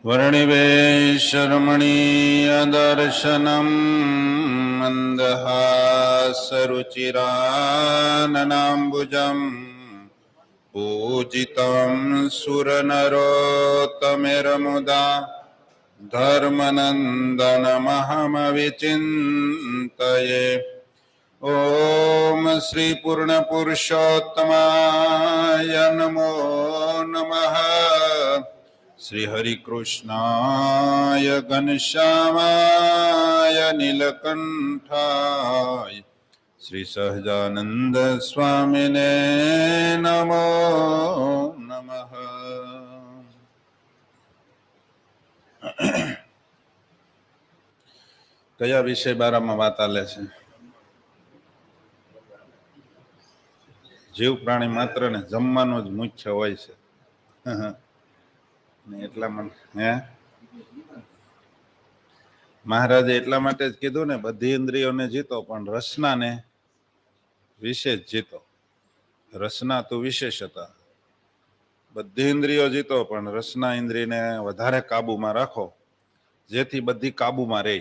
वर्णिवेशरमणीयदर्शनम् मन्दहासरुचिराननाम्बुजम् पूजितं सुरनरोत्तमेरमुदा धर्मनन्दनमहमविचिन्तये। ॐ श्री पूर्णपुरुषोत्तमाय नमो नमः। श्री हरिकृष्णाय घनश्यामाय नीलकंठाय श्री सहजानंद स्वामिने नमो नमः। कया विषय बारा में बात आले छे? जीव प्राणी मात्र ने जमवानुं ज मुख्य होय छे। એટલા હે મહારાજે એટલા માટે જ કીધું ને, બધી ઇન્દ્રિયોને જીતો પણ રસનાને વિશેષ જીતો. રસના તો વિશેષ હતા. બધી ઇન્દ્રિયો જીતો પણ રસના ઇન્દ્રિયને વધારે કાબુમાં રાખો, જેથી બધી કાબુમાં રહે.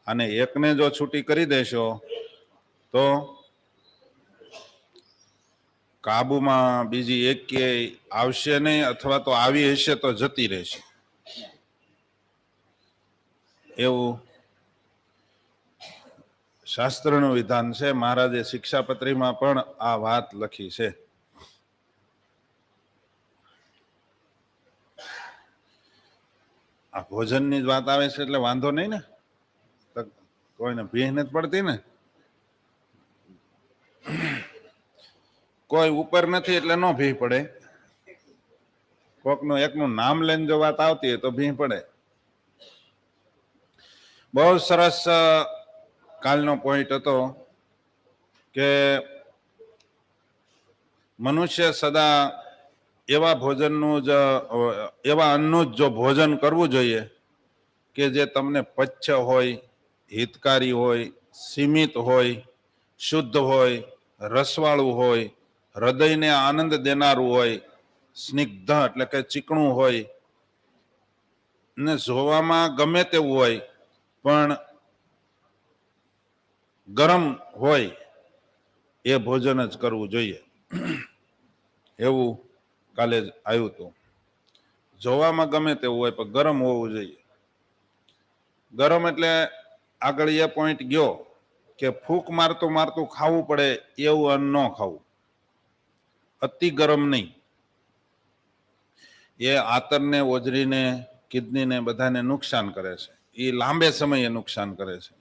અને એકને જો છૂટી કરી દેશો તો કાબુમાં બીજી એક કે આવશે નહીં, અથવા તો આવી હશે તો જતી રહેશે. એવું શાસ્ત્રનું વિધાન છે. મહારાજે શિક્ષાપત્રીમાં પણ આ વાત લખી છે. આ ભોજનની જ વાત આવે છે એટલે વાંધો નહીં ને, કોઈને ભીહ નથી પડતી ને. કોઈ ઉપર નથી એટલે ન ભીહ પડે. કોકનું એકનું નામ લઈને જો વાત આવતી હોય તો ભીહ પડે. બહુ સરસ કાલનો પોઈન્ટ હતો કે મનુષ્ય સદા એવા ભોજનનું જ એવા અન્નનું જ જો ભોજન કરવું જોઈએ કે જે તમને પચ્ય હોય, હિતકારી હોય, સીમિત હોય, શુદ્ધ હોય, રસવાળું હોય, હૃદયને આનંદ દેનારું હોય, સ્નિગ્ધ એટલે કે ચીકણું હોય ને જોવામાં ગમે તેવું હોય પણ ગરમ હોય, એ ભોજન જ કરવું જોઈએ. એવું કાલે જ આવ્યું હતું. જોવામાં ગમે તેવું હોય પણ ગરમ હોવું જોઈએ. ગરમ એટલે આગળ એ પોઈન્ટ ગયો કે ફૂંક મારતું મારતું ખાવું પડે એવું અન્ન ન ખાવું. અતિ ગરમ નહીં. એ આંતરને, ઓજરીને, કિડનીને બધાને નુકસાન કરે છે. એ લાંબે સમયે નુકસાન કરે છે.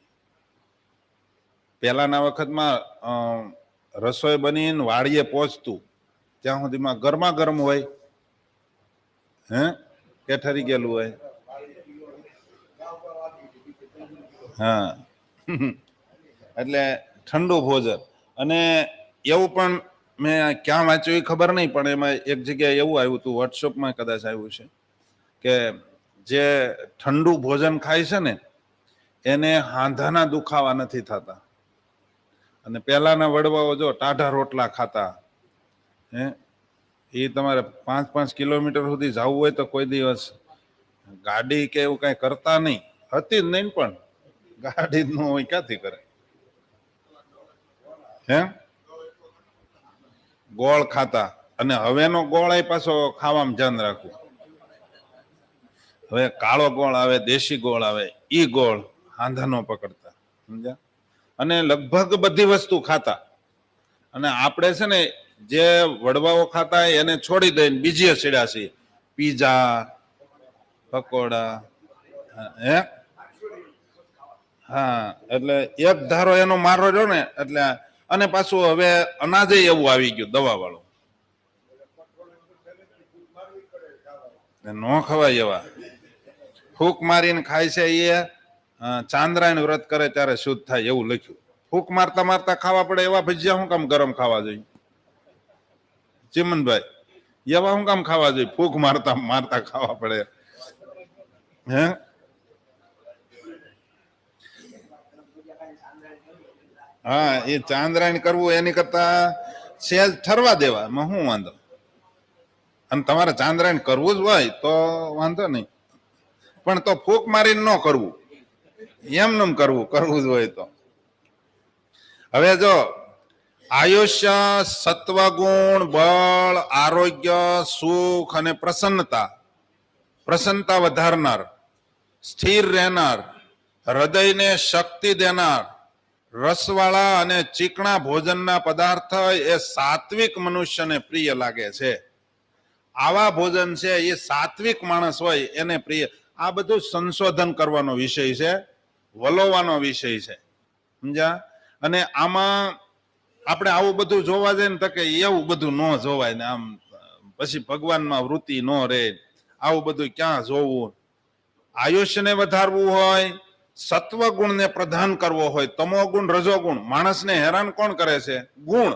પહેલાના વખતમાં રસોઈ બનીને વાડીએ પહોંચતું ત્યાં સુધીમાં ગરમા ગરમ હોય, કે ઠરી ગયેલું હોય. હા એટલે ઠંડુ ભોજન. અને એવું પણ મેં ક્યાં વાંચ્યું એ ખબર નહીં, પણ એમાં એક જગ્યાએ એવું આવ્યું હતું, વોટ્સઅપમાં કદાચ આવ્યું છે કે જે ઠંડુ ભોજન ખાય છે ને એને હાંધાના દુખાવા નથી થતા. અને પહેલાના વડવાઓ જો ટાઢા રોટલા ખાતા, એ તમારે 5-5 કિલોમીટર સુધી જવું હોય તો કોઈ દિવસ ગાડી કે એવું કઈ કરતા નહીં. હતી જ નહીં, પણ ગાડી જ ન હોય ક્યાંથી કરે. ગોળ ખાતા. અને હવેનો ગોળ એ પાછો ખાવામાં ધ્યાન રાખવું. હવે કાળો ગોળ આવે, દેશી ગોળ આવે, ઈ ગોળ હાંધા નો પકડતા, સમજ્યા? અને લગભગ બધી વસ્તુ ખાતા. અને આપણે છે ને જે વડવાઓ ખાતા એને છોડી દઈને બીજી છેડ્યા છે. પીઝા, પકોડા, હા, એટલે એક ધારો એનો મારો રહ્યો ને એટલે. અને પાછું હવે અનાજ એવું આવી ગયું દવા વાળું, નો ખવાય એવા. ફૂંક મારીને ખાય છે એ ચાંદ્રાયણ વ્રત કરે ત્યારે શુદ્ધ થાય એવું લખ્યું. ફૂંક મારતા મારતા ખાવા પડે એવા ભજીયા શું કામ ગરમ ખાવા જોઈએ? ચિમનભાઈ, એવા શું કામ ખાવા જોઈએ? ફૂંક મારતા મારતા ખાવા પડે. હા, એ ચાંદ્રાયણ કરવું એની કરતા સેજ ઠરવા દેવા, એમાં શું વાંધો? અને તમારે ચાંદ્રાયણ કરવું જ હોય તો વાંધો નહીં, પણ તો ફૂંક મારીને ન કરવું, એમનેમ કરવું જ હોય તો. હવે જો આયુષ્ય, સત્વગુણ, બળ, આરોગ્ય, સુખ અને પ્રસન્નતા વધારનાર, સ્થિર રહેનાર, હૃદયને શક્તિ દેનાર, રસવાળા અને ચીકણા ભોજનના પદાર્થ એ સાત્વિક મનુષ્યને પ્રિય લાગે છે. આવા ભોજન છે એ સાત્વિક માણસ હોય એને પ્રિય. આ બધું સંશોધન કરવાનો વિષય છે, વલોવાનો વિષય છે, સમજ્યા? અને આમાં આપણે આવું બધું જોવા જઈએ ને તો કે એવું બધું ન જોવાય ને, આમ પછી ભગવાનમાં વૃત્તિ ન રહે, આવું બધું ક્યાં જોવું. આયુષ્યને વધારવું હોય, સત્વ ગુણને પ્રધાન કરવો હોય, તમો ગુણ, રજોગુણ. માણસને હેરાન કોણ કરે છે? ગુણ.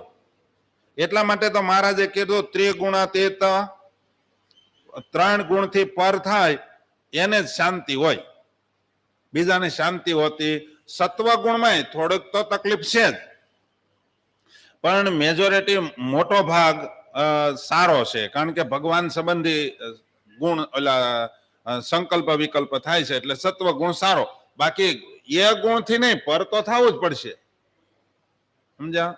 એટલા માટે તો મહારાજે કીધું ત્રિગુણાતીત, 3 ગુણથી પર થાય એને જ શાંતિ હોય, બીજાને શાંતિ હોતી. સત્વ ગુણમાં થોડોક તો તકલીફ છે જ, પણ મેજોરિટી મોટો ભાગ સારો છે, કારણ કે ભગવાન સંબંધી ગુણ ઓલા સંકલ્પ વિકલ્પ થાય છે, એટલે સત્વ ગુણ સારો. બાકી એ ગુણથી નહીં, પર તો થવું જ પડશે, સમજ્યા?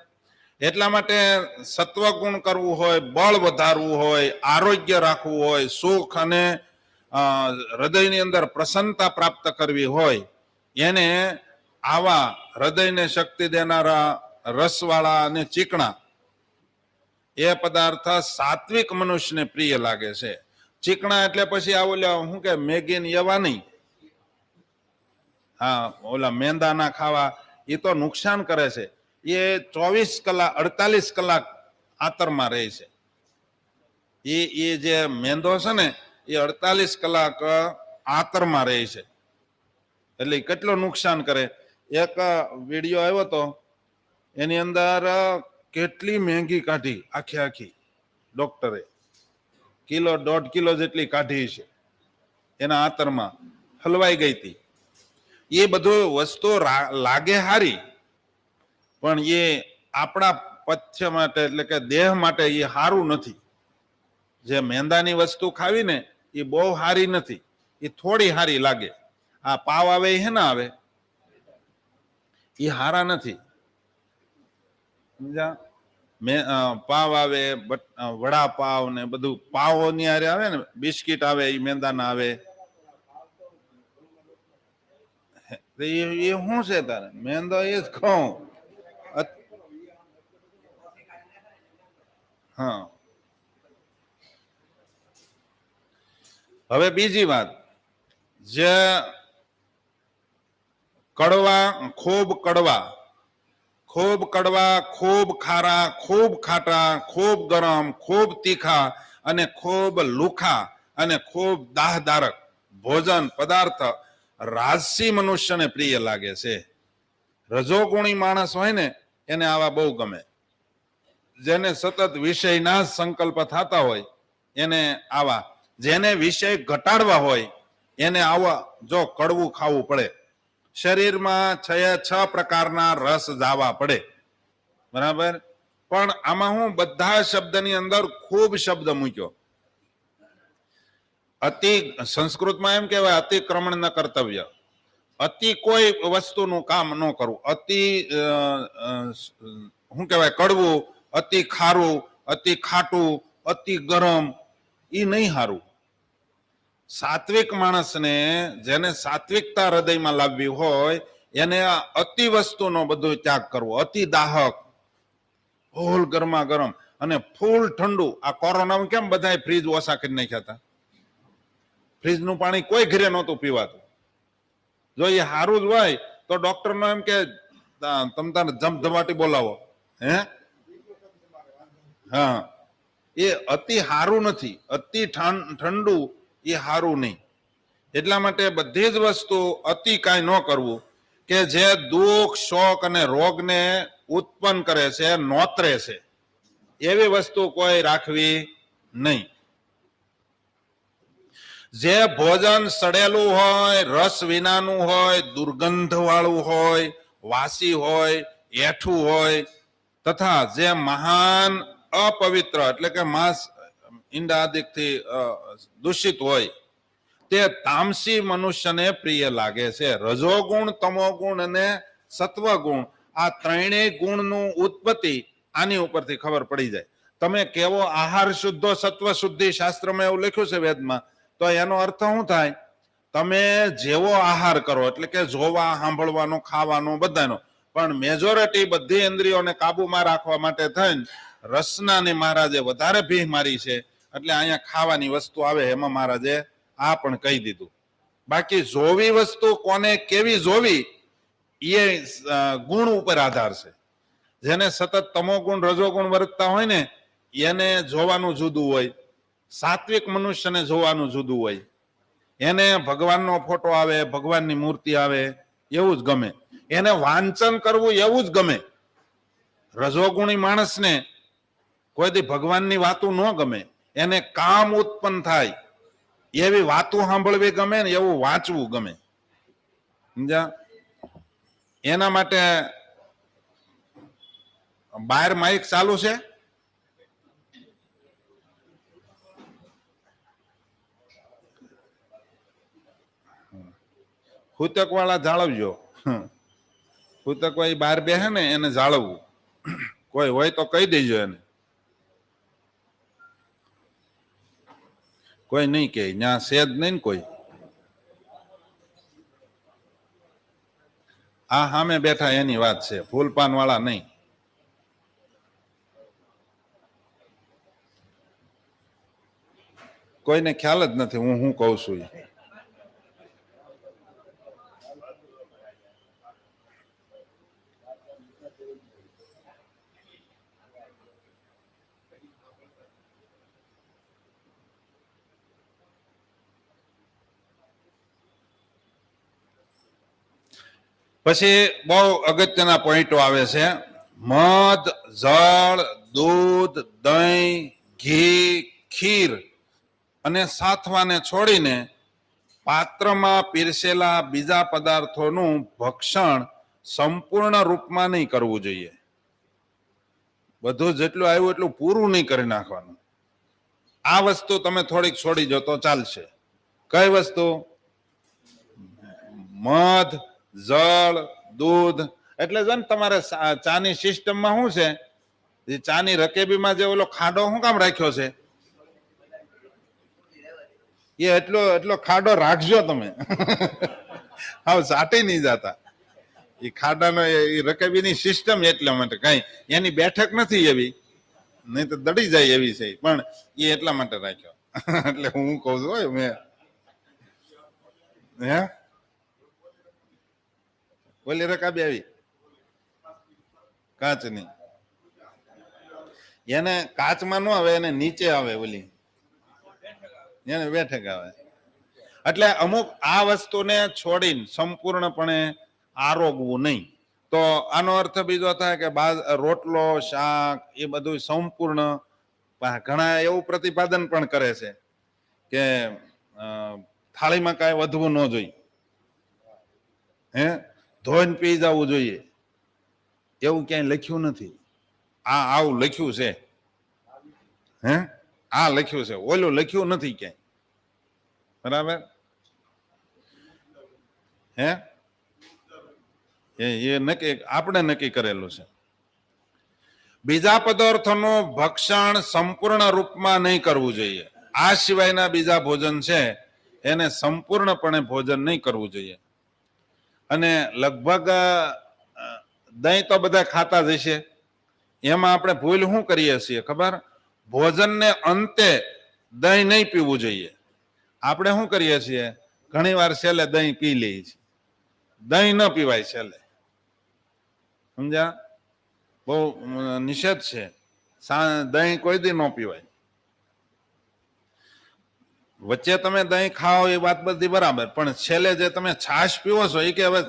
એટલા માટે સત્વ ગુણ કરવું હોય, બળ વધારવું હોય, આરોગ્ય રાખવું હોય, સુખ અને હૃદયની અંદર પ્રસન્નતા પ્રાપ્ત કરવી હોય, એને આવા હૃદયને શક્તિ દેનારા, રસવાળા અને ચીકણા એ પદાર્થ સાત્વિક મનુષ્યને પ્રિય લાગે છે. ચીકણા એટલે પછી આ ઓલા શું કે મેગી ને એવા નહીં, હા ઓલા મેંદા ના ખાવા, એ તો નુકસાન કરે છે. એ 24 કલાક 48 કલાક આતરમાં રહે છે. એ જે મેંદો છે ને એ 48 કલાક આતરમાં રહે છે, એટલે કેટલું નુકસાન કરે. એક વિડીયો આવ્યો તો, એની અંદર કેટલી મહેંગી કાઢી, આખી ડોક્ટરે કિલો 1.5 કિલો જેટલી કાઢી છે, એના આતરમાં હલવાઈ ગઈ હતી. એ બધું વસ્તુ લાગે હારી, પણ એ આપણા પથ્ય માટે એટલે કે દેહ માટે એ સારું નથી. જે મેંદાની વસ્તુ ખાવી ને એ બહુ સારી નથી, એ થોડી સારી લાગે. આ પાવ આવે હે ને આવે એ હારા નથી, સમજ્યા? પાવ આવે, વડાપાવ ને બધું પાવોની હારે આવે ને, બિસ્કિટ આવે એ મેંદાના આવે. એ શું છે તારે? મેંદો એ જ ખાઉં. હા, હવે બીજી વાત, જે કડવા, ખૂબ કડવા, ખૂબ ખારા, ખૂબ ખાટા, ખૂબ ગરમ, ખૂબ તીખા અને ખૂબ લુખા અને ખૂબ દાહદારક ભોજન પદાર્થ રાજસી મનુષ્યને પ્રિય લાગે છે. રજોગુણી માણસ હોય ને એને આવા બહુ ગમે. જેને સતત વિષયના સંકલ્પ થતા હોય એને આવા, જેને વિષય ઘટાડવા હોય એને આવા જો કડવું ખાવું પડે. શરીરમાં 6 પ્રકારના રસ જાવા પડે, બરાબર? પણ આમાં હું બધા શબ્દની અંદર ખૂબ શબ્દ મૂક્યો. અતિ, સંસ્કૃતમાં એમ કહેવાય અતિક્રમણ ન કર્તવ્ય. અતિ કોઈ વસ્તુનું કામ ન કરવું. અતિ શું કહેવાય કડવું, અતિ ખારું, અતિ ખાટું, અતિ ગરમ, એ નહીં સારું. સાત્વિક માણસને, જેને સાત્વિકતા હૃદયમાં લાવવી હોય, એને આ અતિ વસ્તુનો બધો ત્યાગ કરવો. અતિ દાહક, ફૂલ ગરમા ગરમ અને ફૂલ ઠંડુ. આ કોરોનામાં કેમ બધા ફ્રીજ ઓછા કરી નાખ્યા હતા? ફ્રીજનું પાણી કોઈ ઘરે નહોતું પીવાતું. જો એ સારું જ હોય તો ડોક્ટર નો એમ કે તમ તારે ધમધમાટી બોલાવો, હે? હા, એ અતિ સારું નથી, અતિ ઠંડુ એ સારું નહીં. એટલા માટે બધી જ વસ્તુ અતિ કાંઈ ન કરવું કે જે દુઃખ, શોક અને રોગને ઉત્પન્ન કરે છે, નોતરે છે, એવી વસ્તુ કોઈ રાખવી નહીં. જે ભોજન સડેલું હોય, રસ વિનાનું હોય, દુર્ગંધ વાળું હોય, વાસી હોય, એઠું હોય તથા જે મહાન અપવિત્ર એટલે કે માંસ ઈંડા આદિકથી દૂષિત હોય તે તામસી મનુષ્યને પ્રિય લાગે છે. રજોગુણ, તમોગુણ અને સત્વગુણ આ ત્રણેય ગુણનું ઉત્પત્તિ આની ઉપરથી ખબર પડી જાય. તમે કેવો આહાર શુદ્ધો સત્વ શુદ્ધિ, શાસ્ત્રમાં એવું લખ્યું છે વેદમાં, તો એનો અર્થ શું થાય? તમે જેવો આહાર કરો, એટલે કે જોવા, સાંભળવાનો, ખાવાનો, બધાનો, પણ મેજોરિટી બધી ઇન્દ્રિયોને કાબુમાં રાખવા માટે થઈને રસનાની મહારાજે વધારે ભીખ મારી છે. એટલે અહીંયા ખાવાની વસ્તુ આવે એમાં મહારાજે આ પણ કહી દીધું. બાકી જોવી વસ્તુ કોને કેવી જોવી એ ગુણ ઉપર આધાર છે. જેને સતત તમો ગુણ રજોગુણ વર્તતા હોય ને એને જોવાનું જુદું હોય, સાત્વિક મનુષ્યને જોવાનું જુદું હોય. એને ભગવાનનો ફોટો આવે, ભગવાનની મૂર્તિ આવે એવું જ ગમે, એને વાંચન કરવું એવું જ ગમે. રજોગુણી માણસને કોઈ દી ભગવાનની વાતો ન ગમે, એને કામ ઉત્પન્ન થાય એવી વાતો સાંભળવી ગમે ને એવું વાંચવું ગમે. સમજ્યા? એના માટે બહાર માઇક ચાલુ છે. હુતક વાળા જાળવજો. હુતક વાળી બહાર બેહે ને એને જાળવવું. કોઈ હોય તો કહી દેજો એને. કોઈ નહીં કે ત્યાં છે જ નહીં ને કોઈ. આ સામે બેઠા એની વાત છે, ફૂલપાન વાળા નહીં. કોઈને ખ્યાલ જ નથી હું શું કઉ છું. પછી બહુ અગત્યના પોઈન્ટો આવે છે. મધ, જળ, દૂધ, દહીં, ઘી, ખીર અને સાથવાને છોડીને પાત્રમાં પીરસેલા બીજા પદાર્થોનું ભક્ષણ સંપૂર્ણ રૂપમાં નહીં કરવું જોઈએ. બધું જેટલું આવ્યું એટલું પૂરું નહીં કરી નાખવાનું. આ વસ્તુ તમે થોડીક છોડી દો તો ચાલશે. કઈ વસ્તુ? મધ, જળ, દૂધ. એટલે જો ને તમારે ચાની સિસ્ટમમાં શું છે, એ ચાની રકેબીમાં જે ઓલો ખાડો શું કામ રાખ્યો છે? એ એટલો એટલો ખાડો રાખજો તમે. હા, સાટી નહીં જતા. એ ખાડાનો એ રકેબીની સિસ્ટમ એટલા માટે, કઈ એની બેઠક નથી એવી, નહીં તો દડી જાય એવી છે, પણ એ એટલા માટે રાખ્યો. એટલે હું કઉ છું હોય મેં હે ઓલી રકાબી આવી કાચની, એને કાચમાં ન આવે, એને નીચે આવે, ઓલી એને બેઠક આવે. એટલે અમુક આ વસ્તુને છોડીને સંપૂર્ણપણે આરોગવું નહીં. તો આનો અર્થ બીજો થાય કે રોટલો, શાક એ બધું સંપૂર્ણ. ઘણા એવું પ્રતિપાદન પણ કરે છે કે થાળીમાં કાંઈ વધવું ન જોઈએ, હે ધોઈને પી જવું જોઈએ. એવું ક્યાંય લખ્યું નથી. આ આવું લખ્યું છે, હે આ લખ્યું છે, ઓલું લખ્યું નથી ક્યાંય. બરાબર? હે એ નક્કી આપણે નક્કી કરેલું છે. બીજા પદાર્થોનું ભક્ષણ સંપૂર્ણ રૂપમાં નહીં કરવું જોઈએ. આ સિવાયના બીજા ભોજન છે એને સંપૂર્ણપણે ભોજન નહીં કરવું જોઈએ. અને લગભગ દહીં તો બધા ખાતા જ હશે. એમાં આપણે ભૂલ શું કરીએ છીએ ખબર? ભોજનને અંતે દહીં નહીં પીવું જોઈએ. આપણે શું કરીએ છીએ? ઘણી વાર છેલ્લે દહીં પી લઈએ છીએ. દહીં ન પીવાય છેલ્લે. સમજ્યા? બહુ નિષેધ છે. દહીં કોઈ દી ન પીવાય. વચ્ચે તમે દહીં ખાઓ એ વાત બધી બરાબર, પણ છેલ્લે જે તમે છાશ પીવો છો એ કે હવે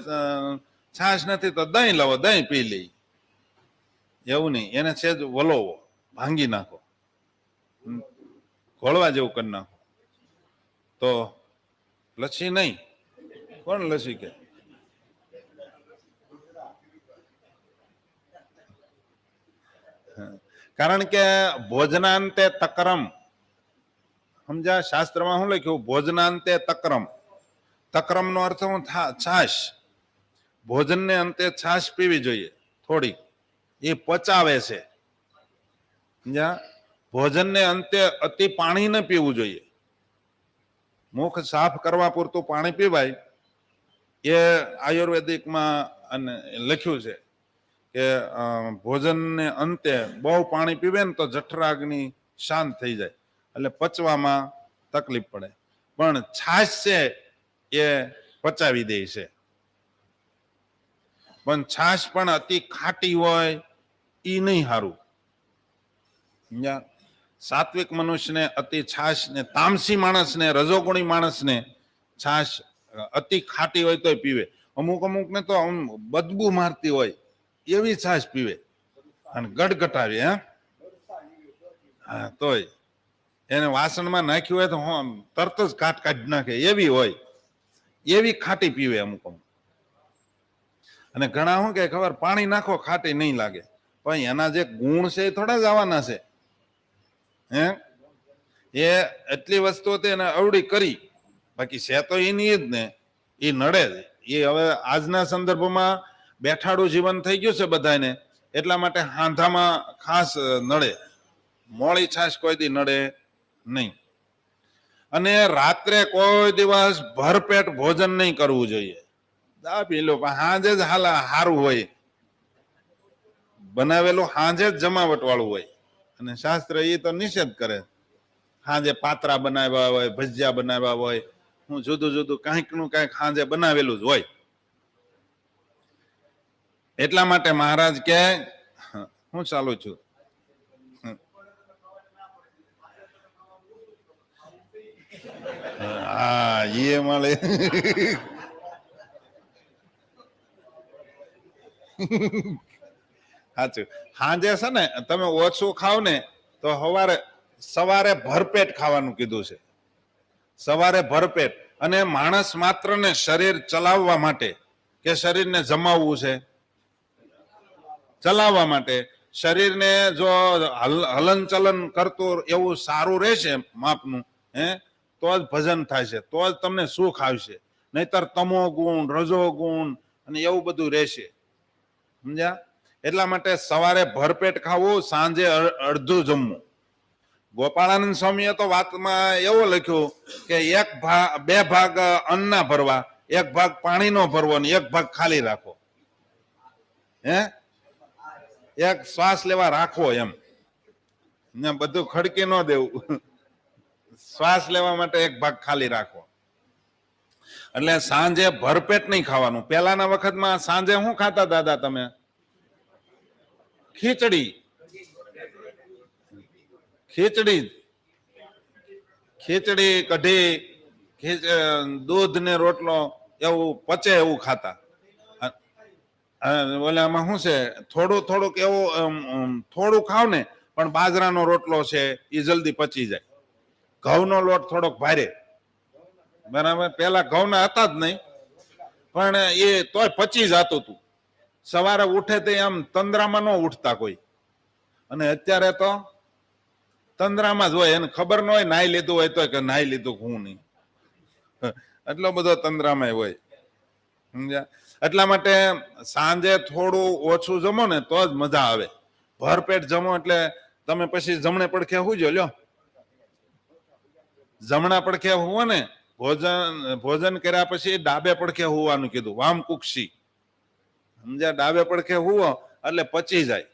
છાશ નથી તો દહીં લાવો, દહીં પી લઈ. એવું નહીં, એને છે જ વલોવો, ભાંગી નાખો, ઘોળવા જેવું કરી નાખો. તો લસ્સી નહીં. કોણ લસ્સી કે? કારણ કે ભોજનાંતે તકરમ, સમજ્યા? શાસ્ત્રમાં શું લખ્યું? ભોજનાંતે તક્રમ. તક્રમ નો અર્થ શું? છાશ. ભોજનને અંતે છાશ પીવી જોઈએ થોડી, એ પચાવે છે. સમજ્યા? ભોજનને અંતે અતિ પાણી ન પીવું જોઈએ. મુખ સાફ કરવા પૂરતું પાણી પીવાય, એ આયુર્વેદિકમાં અને લખ્યું છે કે ભોજનને અંતે બહુ પાણી પીવે ને તો જઠરાગ્નિ શાંત થઈ જાય, એટલે પચવામાં તકલીફ પડે. પણ છાશ છે એ પચાવી દે છે. પણ છાશ પણ અતિ ખાટી હોય એ નહીં સારું. સાત્વિક મનુષ્યને અતિ છાશ ને, તામસી માણસને, રજોગુણી માણસને છાશ અતિ ખાટી હોય તોય પીવે. અમુક ને તો બદબુ મારતી હોય એવી છાશ પીવે અને ગટગટાવી. હા, તોય એને વાસણમાં નાખ્યું હોય તો તરત જ કાઢી નાખે એવી હોય, એવી ખાટી પીવે અમુક. અને ઘણા શું કે ખબર, પાણી નાખો ખાટી નહીં લાગે, પણ એના જે ગુણ છે એ થોડા જ આવવાના છે. એ એટલી વસ્તુ હતી એને અવળી કરી, બાકી છે તો એની જ ને, એ નડે જ. એ હવે આજના સંદર્ભમાં બેઠાડું જીવન થઈ ગયું છે બધાને, એટલા માટે હાંધામાં ખાસ નડે. મોળી છાશ કોઈ દી નડે નહીં. અને રાત્રે કોઈ દિવસ ભરપેટ ભોજન નહીં કરવું જોઈએ. પેલો હાજે જ હારું હોય, બનાવેલું હાજે જ જમાવટ વાળું હોય. અને શાસ્ત્ર એ તો નિષેધ કરે. હાજે પાત્રા બનાવ્યા હોય, ભજીયા બનાવ્યા હોય, હું જુદું જુદું કાંઈક નું કાંઈક હાજે બનાવેલું જ હોય. એટલા માટે મહારાજ કે હું ચાલુ છું. હા, એ મળે. સાચું. હાજે છે ને તમે ઓછું ખાવ ને તો સવારે ભરપેટ ખાવાનું કીધું છે. સવારે ભરપેટ. અને માણસ માત્ર ને શરીર ચલાવવા માટે કે શરીરને જમાવવું છે, ચલાવવા માટે શરીરને જો હલન ચલન કરતું એવું સારું રહેશે માપનું, તો જ ભજન થાય છે, તો જ તમને સુખ આવશે. નહીતર તમો ગુણ, રજો ગુણ અને એવું બધું રહેશે. સમજ્યા? એટલા માટે સવારે ભરપેટ ખાવું, સાંજે અડધું જમવું. ગોપાળાનંદ સ્વામીએ તો વાતમાં એવું લખ્યું કે બે ભાગ અન્નના ભરવા, એક ભાગ પાણીનો ભરવો ને એક ભાગ ખાલી રાખો. એક શ્વાસ લેવા રાખવો એમ, ને બધું ખડકી ન દેવું. શ્વાસ લેવા માટે એક ભાગ ખાલી રાખવો. એટલે સાંજે ભરપેટ નહીં ખાવાનું. પેલાના વખતમાં સાંજે શું ખાતા દાદા તમે? ખીચડી. ખીચડી કઢી, દૂધ ને રોટલો એવું પચે એવું ખાતા. ઓલામાં શું છે, થોડુંક એવું થોડું ખાવ ને પણ બાજરાનો રોટલો છે એ જલ્દી પચી જાય. ઘઉંનો લોટ થોડોક ભારે, બરાબર. પેલા ઘઉંના હતા જ નહીં, પણ એ તોય પચી જતું હતું. સવારે ઉઠે તે આમ તંદ્રામાં ન ઉઠતા કોઈ. અને અત્યારે તો તંદ્રામાં જ હોય, એને ખબર ન હોય નાઈ લીધું હોય તો કે નાઈ લીધું હું નહીં, એટલો બધો તંદ્રામાં હોય. સમજ્યા? એટલા માટે સાંજે થોડું ઓછું જમો ને તો જ મજા આવે. ભરપેટ જમો એટલે તમે પછી જમણે પડખે હુંજો લ્યો. જમણા પડખે હુવો ને, ભોજન કર્યા પછી ડાબે પડખે હુવાનું કીધું, વામ કુક્ષી. સમજ્યા? ડાબે પડખે હુવો એટલે પચી જાય.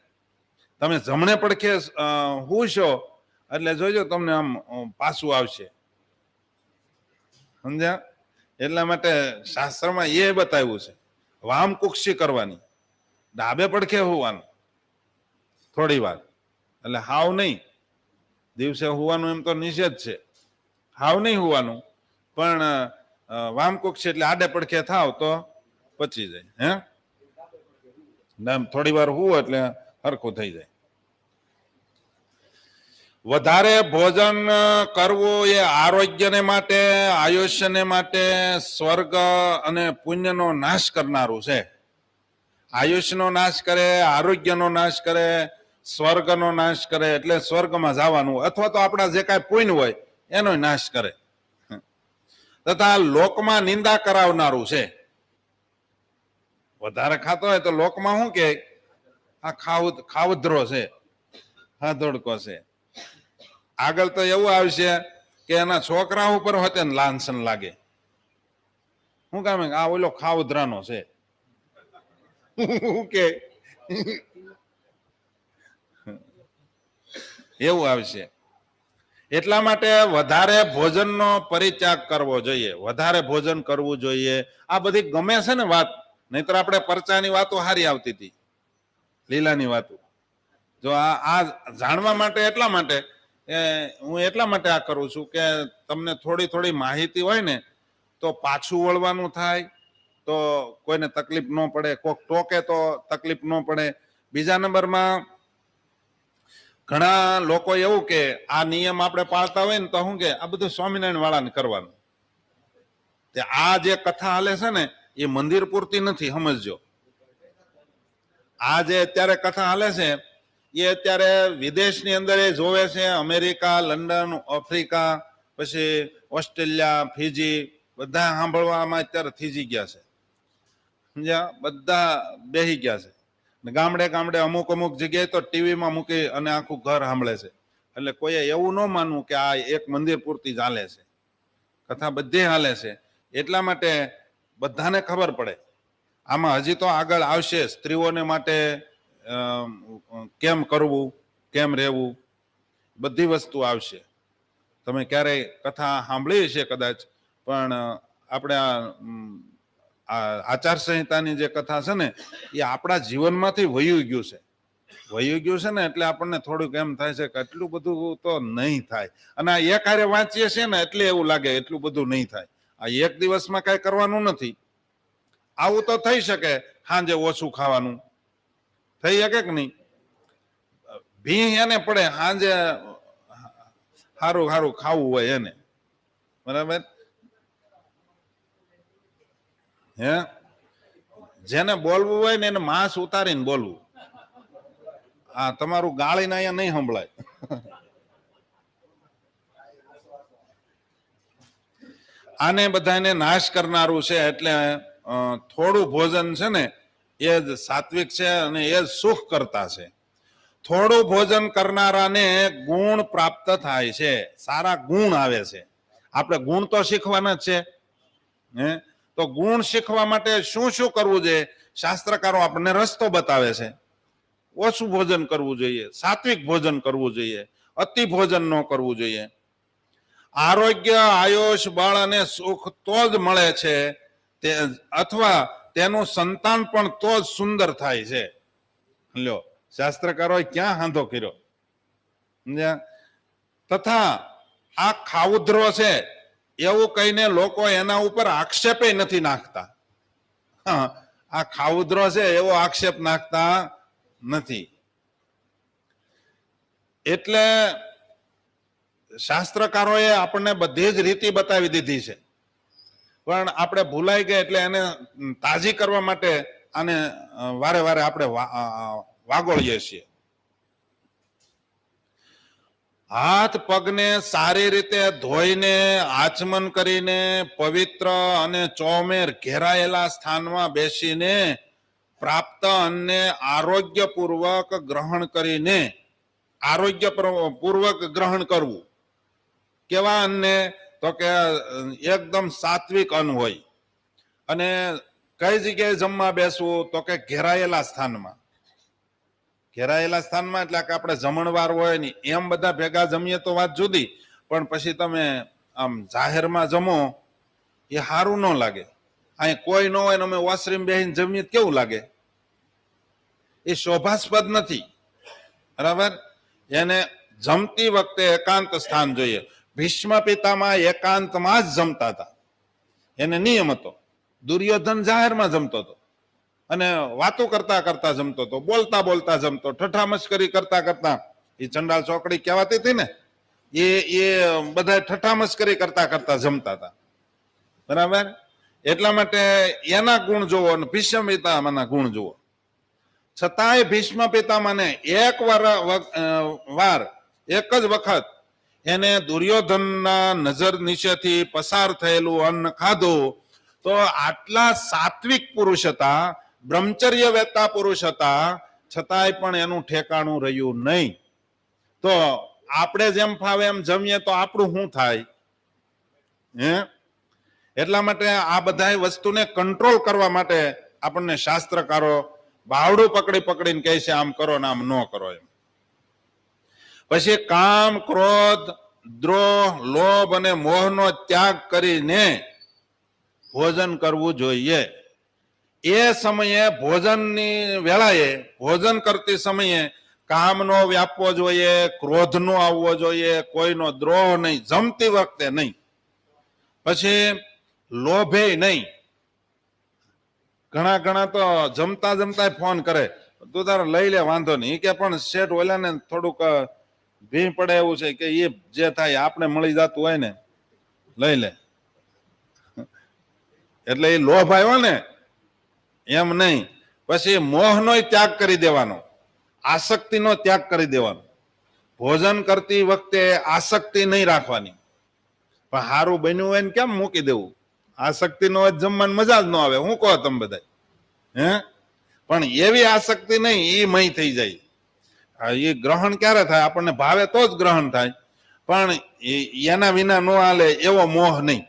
તમે જમણે પડખે હુશો એટલે જોજો તમને આમ પાછું આવશે. સમજ્યા? એટલા માટે શાસ્ત્રમાં એ બતાવ્યું છે, વામ કુક્ષી કરવાની, ડાબે પડખે હોવાનું થોડી વાર. એટલે હાવ નહીં, દિવસે હોવાનું એમ તો નિષેધ છે, હાવ નહીં હોવાનું, પણ વામ કુક્ષી એટલે આડે પડખે થાવ તો પચી જાય. થોડી વાર હુવો એટલે હરખું થઈ જાય. વધારે ભોજન કરવું એ આરોગ્યને માટે, આયુષ્યને માટે, સ્વર્ગ અને પુણ્યનો નાશ કરનારું છે. આયુષ્યનો નાશ કરે, આરોગ્યનો નાશ કરે, સ્વર્ગનો નાશ કરે. એટલે સ્વર્ગમાં જવાનું અથવા તો આપણા જે કાંઈ પુણ્ય હોય એનો નાશ કરે. તથા લોકમાં નિંદા કરાવનારું છે. વધારે ખાતો હોય તો લોકમાં શું કે આ ખાવધરો છે, હા ધોડકો છે. આગળ તો એવું આવશે કે એના છોકરા ઉપર હોતે ને લાંછન લાગે. શું કામ આ ઓલો ખાવધરાનો છે કે એવું આવશે. એટલા માટે વધારે ભોજનનો પરિત્યાગ કરવો જોઈએ, વધારે ભોજન કરવું જોઈએ. આ બધી ગમે છે ને વાત, નહીતર આપણે પરચાની વાતો હારી આવતી હતી, લીલાની વાતો. જો આ જાણવા માટે એટલા માટે હું એટલા માટે આ કરું છું કે તમને થોડી થોડી માહિતી હોય ને તો પાછું વળવાનું થાય, તો કોઈને તકલીફ ન પડે, કોઈક ટોકે તો તકલીફ ન પડે. બીજા નંબરમાં ઘણા લોકો એવું કે આ નિયમ આપણે પાળતા હોય ને તો શું કે આ બધું સ્વામિનારાયણ વાળાને કરવાનું. આ જે કથા હાલે છે ને એ મંદિર પૂરતી નથી, સમજજો. આ જે અત્યારે કથા હાલે છે એ અત્યારે વિદેશની અંદર એ જોવે છે. અમેરિકા, લંડન, આફ્રિકા, પછી ઓસ્ટ્રેલિયા, ફીજી, બધા સાંભળવામાં અત્યારે થીજી ગયા છે, સમજ્યા? બધા બેહી ગયા છે. ગામડે ગામડે અમુક અમુક જગ્યાએ તો ટીવીમાં મૂકી અને આખું ઘર સાંભળે છે. એટલે કોઈએ એવું ન માનવું કે આ એક મંદિર પૂરતી જ હાલે છે, કથા બધી હાલે છે. એટલા માટે બધાને ખબર પડે. આમાં હજી તો આગળ આવશે સ્ત્રીઓને માટે કેમ કરવું, કેમ રહેવું, બધી વસ્તુ આવશે. તમે ક્યારેય કથા સાંભળી છે કદાચ, પણ આપણે આ આચાર સંહિતાની જે કથા છે ને એ આપણા જીવનમાંથી વયું ગયું છે. વયું ગયું છે ને એટલે આપણને થોડુંક એમ થાય છે કે એટલું બધું તો નહીં થાય. અને આ એક હારે વાંચીએ છીએ ને એટલે એવું લાગે એટલું બધું નહીં થાય. આ એક દિવસમાં કઈ કરવાનું નથી. આવું તો થઈ શકે, સાંજે ઓછું ખાવાનું થઈ શકે કે નહીં. ભી એને પડે સાંજે સારું સારું ખાવું હોય એને, બરાબર? હે, જેને બોલવું હોય ને એને માંસ ઉતારીને બોલવું. હા, તમારું ગાળીને અહીંયા નહીં સંભળાય. આને બધાને નાશ કરનારું છે. એટલે થોડું ભોજન છે ને એ જ સાત્વિક છે અને એ જ સુખ કરતા છે. થોડું ભોજન કરનારાને ગુણ પ્રાપ્ત થાય છે, સારા ગુણ આવે છે. આપણે ગુણ તો શીખવાના જ છે. હે, તો ગુણ શીખવા માટે શું શું કરવું જોઈએ? શાસ્ત્રકારો આપણને રસ્તો બતાવે છે. ઓછું ભોજન કરવું જોઈએ, સાત્વિક ભોજન કરવું જોઈએ, અતિ ભોજન ન કરવું જોઈએ. આરોગ્ય, આયુષ, બળ અને સુખ તો જ મળે છે, અથવા તેનું સંતાન પણ તો જ સુંદર થાય છે. લ્યો, શાસ્ત્રકારોએ ક્યાં હાંધો કર્યો. તથા આ ખાઉધરો છે એવું કહીને લોકો એના ઉપર આક્ષેપે નથી નાખતા. આ ખાઉધરો છે એવો આક્ષેપ નાખતા નથી. એટલે શાસ્ત્રકારોએ આપણને બધી જ રીતિ બતાવી દીધી છે, પણ આપણે ભૂલાઈ ગયા એટલે એને તાજી કરવા માટે આને વારે વારે આપણે વાગોળીએ છીએ. હાથ પગને સારી રીતે ધોઈને આચમન કરીને પવિત્ર અને ચોમેર ઘેરાયેલા સ્થાનમાં બેસીને પ્રાપ્ત અન્નને આરોગ્યપૂર્વક ગ્રહણ કરીને આરોગ્યપૂર્વક ગ્રહણ કરવું. કેવા અન્નને? તો કે એકદમ સાત્વિક અન્ન હોય. અને કઈ જગ્યાએ જમવા બેસવું? તો કે ઘેરાયેલા સ્થાનમાં. ઘેરાયેલા સ્થાનમાં એટલે કે આપણે જમણવાર હોય ને એમ બધા ભેગા જમીએ તો વાત જુદી, પણ પછી તમે આમ જાહેરમાં જમો એ સારું ન લાગે. અહીં કોઈ ન હોય ને અમે વોશરૂમ બેસીને જમીએ કેવું લાગે? એ શોભાસ્પદ નથી, બરાબર? એને જમતી વખતે એકાંત સ્થાન જોઈએ. ભીષ્મ પિતામાં એકાંતમાં જ જમતા હતા, એને નિયમ હતો. દુર્યોધન જાહેરમાં જમતો હતો અને વાતો કરતા કરતા જમતો હતો, બોલતા બોલતા જમતો, ઠઠ્ઠા મસ્કરી કરતા કરતા. એ ચંડાળ ચોકડી કહેવાતી હતી ને, એ બધા ઠઠ્ઠા મસ્કરી કરતા કરતા જમતા હતા, બરાબર? એટલા માટે એના ગુણ જુઓ અને ભીષ્મ પિતામાના ગુણ જુઓ. છતાંય ભીષ્મ પિતામાને એક જ વખત એને દુર્યોધનના નજર નીચેથી પસાર થયેલું અન્ન ખાધું તો આટલા સાત્વિક પુરુષ હતા, બ્રહ્મચર્ય વેતા પુરુષ હતા, છતાંય પણ એનું ઠેકાણું રહ્યું નહીં. તો આપણે જેમ ફાવે એમ જમીએ તો આપણું શું થાય? હે એટલા માટે આ બધા વસ્તુને કંટ્રોલ કરવા માટે આપણને શાસ્ત્રકારો બાવડું પકડી પકડીને કહે છે આમ કરો ને આમ ન કરો એમ. પછી કામ, ક્રોધ, દ્રોહ, લોભ અને મોહનો ત્યાગ કરીને ભોજન કરવું જોઈએ. એ સમયે ભોજનની વેળાએ ભોજન કરતી સમયે કામનો વ્યાપવો જોઈએ, ક્રોધનો આવવો જોઈએ, કોઈનો દ્રોહ નહીં, જમતી વખતે નહીં. પછી લોભે નહીં. ઘણા તો જમતા જમતા ફોન કરે, તું તારે લઈ લે વાંધો નહીં, કે પણ શેઠ ઓલા ને થોડુંક ભી પડે એવું છે કે એ જે થાય આપણે મળી જતું હોય ને લઈ લે, એટલે એ લોભ આવ્યો ને એમ નહીં. પછી મોહનો ત્યાગ કરી દેવાનો, આસક્તિનો ત્યાગ કરી દેવાનો. ભોજન કરતી વખતે આસક્તિ નહીં રાખવાની. પણ સારું બન્યું હોય ને કેમ મૂકી દેવું? આસક્તિ નો જમવાની મજા જ ન આવે. હું કહો તમે બધા? હે પણ એવી આસક્તિ નહીં, એ મય થઈ જાય. એ ગ્રહણ ક્યારે થાય? આપણને ભાવે તો જ ગ્રહણ થાય, પણ એના વિના ન હાલે એવો મોહ નહીં.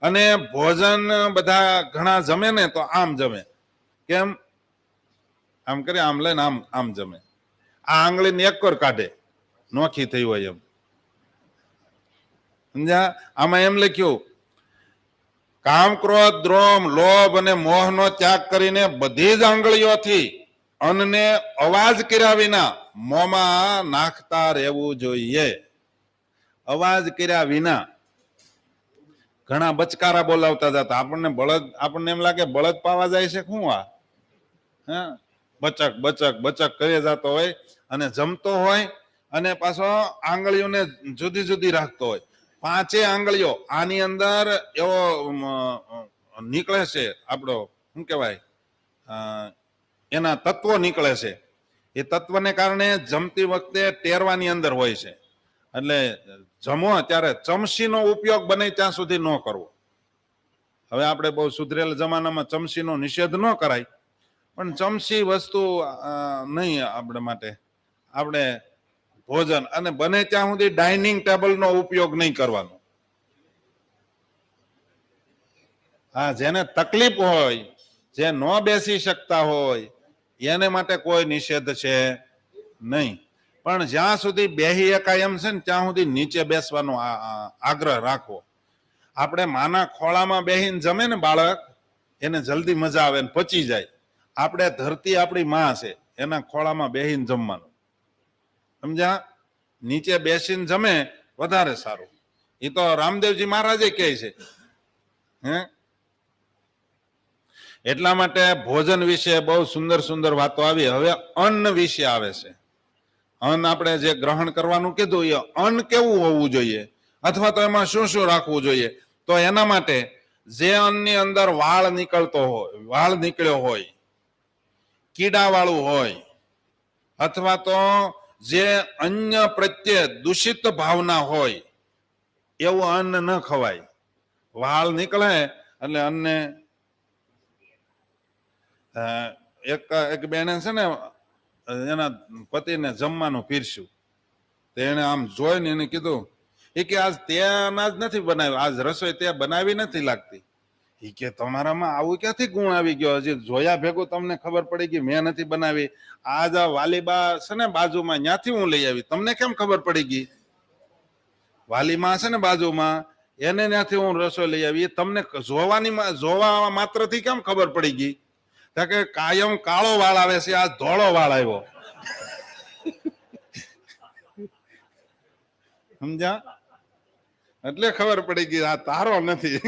અને ભોજન બધા ઘણા જમે ને તો આમ જમે. કેમ? આમ કરી આમ લઈને આમ આમ જમે. આ આંગળીને એક કોર કાઢે, નોખી થઈ હોય એમ. સમજ્યા? આમાં એમ લખ્યું, કામ, ક્રોધ, દ્રોહ, લોભ અને મોહનો ત્યાગ કરીને બધી જ આંગળીઓથી અન્નને અવાજ કર્યા વિના મોંમાં નાખતા રહેવું જોઈએ. અવાજ કર્યા વિના. ઘણા બચકારા બોલાવતા જતા, આપણને એમ લાગે બળદ પાવા જાય છે શું આ? હા, બચક બચક બચક કરી જતો હોય અને જમતો હોય અને પાછો આંગળીઓને જુદી જુદી રાખતો હોય. 5 આંગળીઓ આની અંદર એવો નીકળે છે, આપણો શું કહેવાય, એના તત્વો નીકળે છે. એ તત્વને કારણે જમતી વખતે ટેરવાની અંદર હોય છે. એટલે જમો ત્યારે ચમચીનો ઉપયોગ બને ત્યાં સુધી ન કરવો. હવે આપણે બહુ સુધરેલ જમાનામાં ચમચીનો નિષેધ ન કરાય, પણ ચમચી વસ્તુ નહીં આપણે માટે. આપણે ભોજન અને બને ત્યાં સુધી ડાઇનિંગ ટેબલનો ઉપયોગ નહીં કરવાનો. હા, જેને તકલીફ હોય, જે ન બેસી શકતા હોય એને માટે કોઈ નિષેધ છે નહીં. પણ જ્યાં સુધી બેહી એકાય એમ છે ને ત્યાં સુધી નીચે બેસવાનો આગ્રહ રાખવો. આપણે માના ખોળામાં બેહીને જમે ને બાળક, એને જલ્દી મજા આવે ને પચી જાય. આપણે ધરતી આપણી માં છે, એના ખોળામાં બેહીને જમવાનું. સમજ્યા? નીચે બેસીને જમે વધારે સારું. એ તો રામદેવજી મહારાજે કહે છે. હે એટલા માટે ભોજન વિશે બહુ સુંદર સુંદર વાતો આવી. હવે અન્ન વિશે આવે છે. અન્ન આપણે જે ગ્રહણ કરવાનું કીધું, એ અન્ન કેવું હોવું જોઈએ, અથવા તો એમાં શું શું રાખવું જોઈએ? તો એના માટે જે અન્નની અંદર વાળ નીકળતો હોય, વાળ નીકળ્યો હોય, કીડા વાળું હોય, અથવા તો જે અન્ય પ્રત્યે દૂષિત ભાવના હોય, એવું અન્ન ન ખવાય. વાળ નીકળે એટલે અન્નને એક બેને છે ને એના પતિને જમવાનું પીરસ્યું. તો એને આમ જોઈને એને કીધું, એ કે આજ તે અનાજ નથી બનાવ્યું, આજ રસોઈ તે બનાવી નથી લાગતી. એ કે તમારામાં આવું ક્યાંથી ગુણ આવી ગયો? હજી જોયા ભેગું તમને ખબર પડી ગઈ મેં નથી બનાવી. આજ વાલીબા છે ને બાજુમાં, ત્યાંથી હું લઈ આવી, તમને કેમ ખબર પડી ગઈ? વાલીમાં છે ને બાજુમાં, એને ત્યાંથી હું રસોઈ લઈ આવી, તમને જોવા માત્રથી કેમ ખબર પડી ગઈ? કે કાયમ કાળો વાળ આવે છે, આ ધોળો વાળ આવ્યો. સમજ્યા? એટલે ખબર પડી ગઈ આ તારો નથી.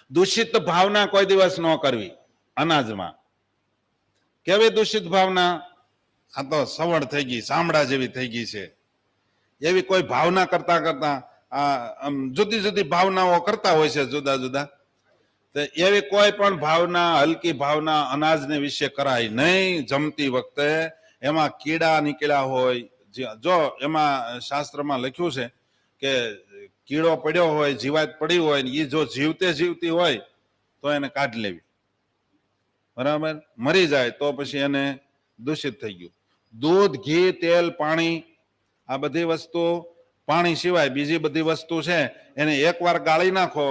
દૂષિત ભાવના કોઈ દિવસ ન કરવી અનાજમાં. કેવી દૂષિત ભાવના? આ તો સવડ થઈ ગઈ, ચામડા જેવી થઈ ગઈ છે, એવી કોઈ ભાવના કરતા કરતા જુદી જુદી ભાવનાઓ કરતા હોય છે જુદા જુદા. એવી કોઈ પણ ભાવના, હલકી ભાવના અનાજને વિશે કરાય નહીં. જમતી વખતે એમાં કીડા નીકળ્યા હોય, જો એમાં શાસ્ત્રમાં લખ્યું છે કે કીડો પડ્યો હોય, જીવાત પડી હોય ને એ જો જીવતે જીવતી હોય તો એને કાઢી લેવી, બરાબર. મરી જાય તો પછી એને દૂષિત થઈ ગયું. દૂધ, ઘી, તેલ, પાણી, આ બધી વસ્તુ, પાણી સિવાય બીજી બધી વસ્તુ છે એને એકવાર ગાળી નાખો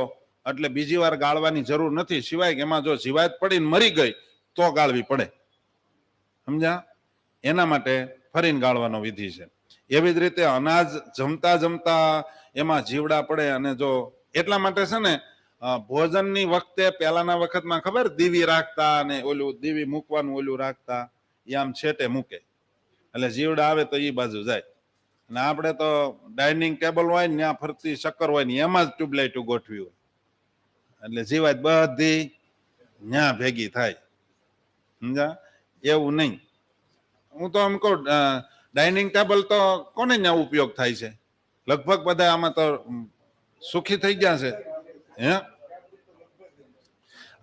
એટલે બીજી વાર ગાળવાની જરૂર નથી, સિવાય કે એમાં જો જીવાત પડીને મરી ગઈ તો ગાળવી પડે, સમજ્યા? એના માટે ફરીને ગાળવાનો વિધિ છે. એવી જ રીતે અનાજ જમતા જમતા એમાં જીવડા પડે અને જો એટલા માટે છે ને ભોજનની વખતે પહેલાના વખતમાં ખબર દીવી રાખતા અને ઓલું દીવી મૂકવાનું ઓલું રાખતા, એ આમ છેટે મૂકે એટલે જીવડા આવે તો એ બાજુ જાય. અને આપણે તો ડાઇનિંગ ટેબલ હોય ને ત્યાં ફરતી શક્કર હોય ને એમાં જ ટ્યુબલાઇટ ગોઠવી હોય એટલે જીવાત બધી ત્યાં ભેગી થાય, સમજા? એવું નહીં. હું તો એમ કહું ડાઇનિંગ ટેબલ તો કોને ત્યાં ઉપયોગ થાય છે? લગભગ બધા આમાં તો સુખી થઈ ગયા છે, હે?